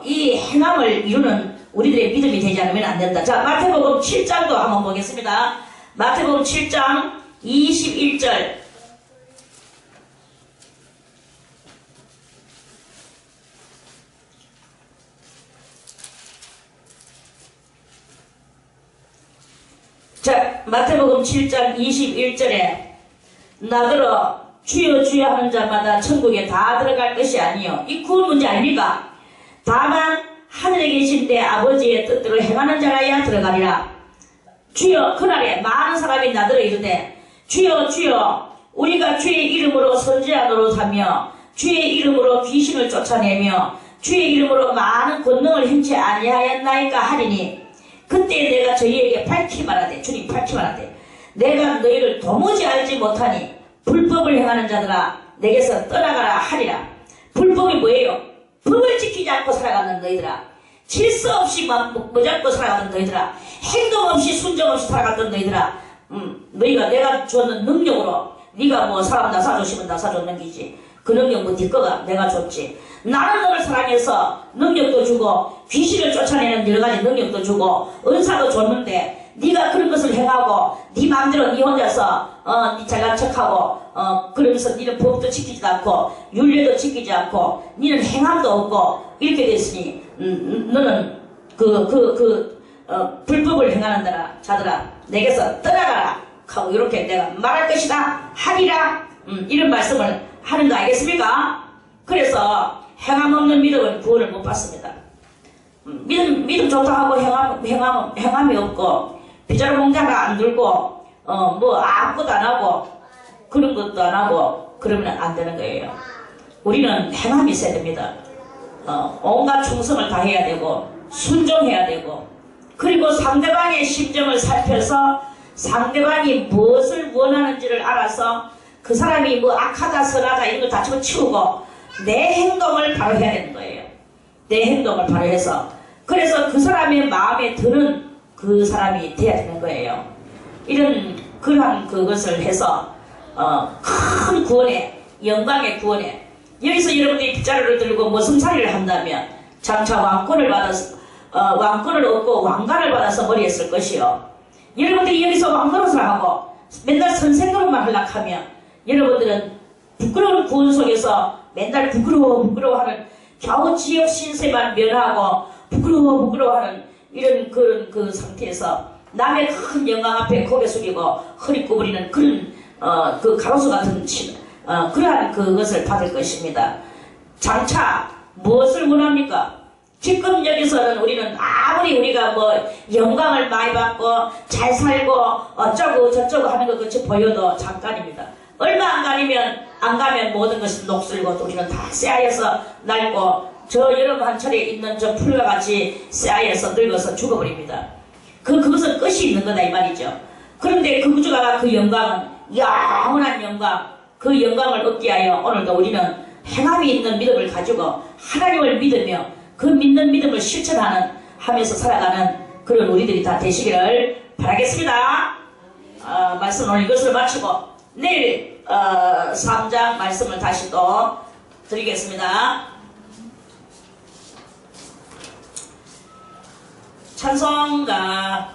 이 행함을 이루는 우리들의 믿음이 되지 않으면 안 된다. 자 마태복음 7장도 한번 보겠습니다. 마태복음 7장 21절 자 마태복음 7장 21절에 나더러 주여 주여 하는 자마다 천국에 다 들어갈 것이 아니요 이 구원 문제 아닙니까? 다만 하늘에 계신 내 아버지의 뜻대로 행하는 자라야 들어가리라. 주여 그날에 많은 사람이 나더러 이르되 주여 주여 우리가 주의 이름으로 선지자 노릇하며 주의 이름으로 귀신을 쫓아내며 주의 이름으로 많은 권능을 행치 아니하였나이까 하리니 그때 내가 저희에게 밝히 말하되 주님 밝히 말하되 내가 너희를 도무지 알지 못하니 불법을 행하는 자들아 내게서 떠나가라 하리라. 불법이 뭐예요? 법을 지키지 않고 살아가는 너희들아 질서 없이 무잡고 살아가는 너희들아 행동 없이 순정 없이 살아갔던 너희들아 너희가 내가 줬는 능력으로 네가 뭐 사람 나사줬으면 나사줬는 기지 그 능력 뭐 네 거가 내가 줬지. 나는 너를 사랑해서 능력도 주고 귀신을 쫓아내는 여러가지 능력도 주고 은사도 줬는데 네가 그런 것을 행하고 네 마음대로 네 혼자서 네 잘난 척하고 그러면서 네는 법도 지키지도 않고 윤례도 지키지 않고 네는 행함도 없고 이렇게 됐으니 너는 불법을 행하는 자들아 내게서 떠나가라 하고 이렇게 내가 말할 것이다 하리라 이런 말씀을 하는 거 알겠습니까? 그래서 행함 없는 믿음은 구원을 못 받습니다. 믿음 좋다 하고 행함이 없고 빗자루 공자가 안 들고 뭐 아무것도 안 하고 그런 것도 안 하고 그러면 안 되는 거예요. 우리는 행함이 있어야 됩니다. 온갖 충성을 다해야 되고 순종해야 되고 그리고 상대방의 심정을 살펴서 상대방이 무엇을 원하는지를 알아서 그 사람이 뭐 악하다 선하다 이런 걸 다 집어치우고 내 행동을 바로 해야 되는 거예요. 내 행동을 바로 해서 그래서 그 사람의 마음에 드는 그 사람이 돼야 되는 거예요. 그러한 그것을 해서 큰 구원에 영광의 구원에 여기서 여러분들이 빗자루를 들고 모성살이를 한다면 장차 왕권을 얻고 왕관을 받아서 머리에 쓸 것이요. 여러분들이 여기서 왕노릇을 하고 맨날 선생노릇만 하려고 하면 여러분들은 부끄러운 구원 속에서 맨날 부끄러워하는 겨우 지역 신세만 면하고 부끄러워하는 이런 그런 그 상태에서 남의 큰 영광 앞에 고개 숙이고 허리 구부리는 그런 그 가로수 같은 그러한 그것을 받을 것입니다. 장차 무엇을 원합니까? 지금 여기서는 우리는 아무리 우리가 뭐 영광을 많이 받고 잘 살고 어쩌고 저쩌고 하는 것 같이 보여도 잠깐입니다. 얼마 안 가면 모든 것은 녹슬고 우리는 다 쇠하여서 낡고 저 여름 한철에 있는 저 풀과 같이 쇠하여서 늙어서 죽어버립니다. 그것은 끝이 있는 거다 이 말이죠. 그런데 그 구주가 그 영광은 영원한 영광 그 영광을 얻기 위하여 오늘도 우리는 행함이 있는 믿음을 가지고 하나님을 믿으며 그 믿는 믿음을 하면서 살아가는 그런 우리들이 다 되시기를 바라겠습니다. 말씀 오늘 이것을 마치고 내일 3장 말씀을 다시 또 드리겠습니다. 찬송가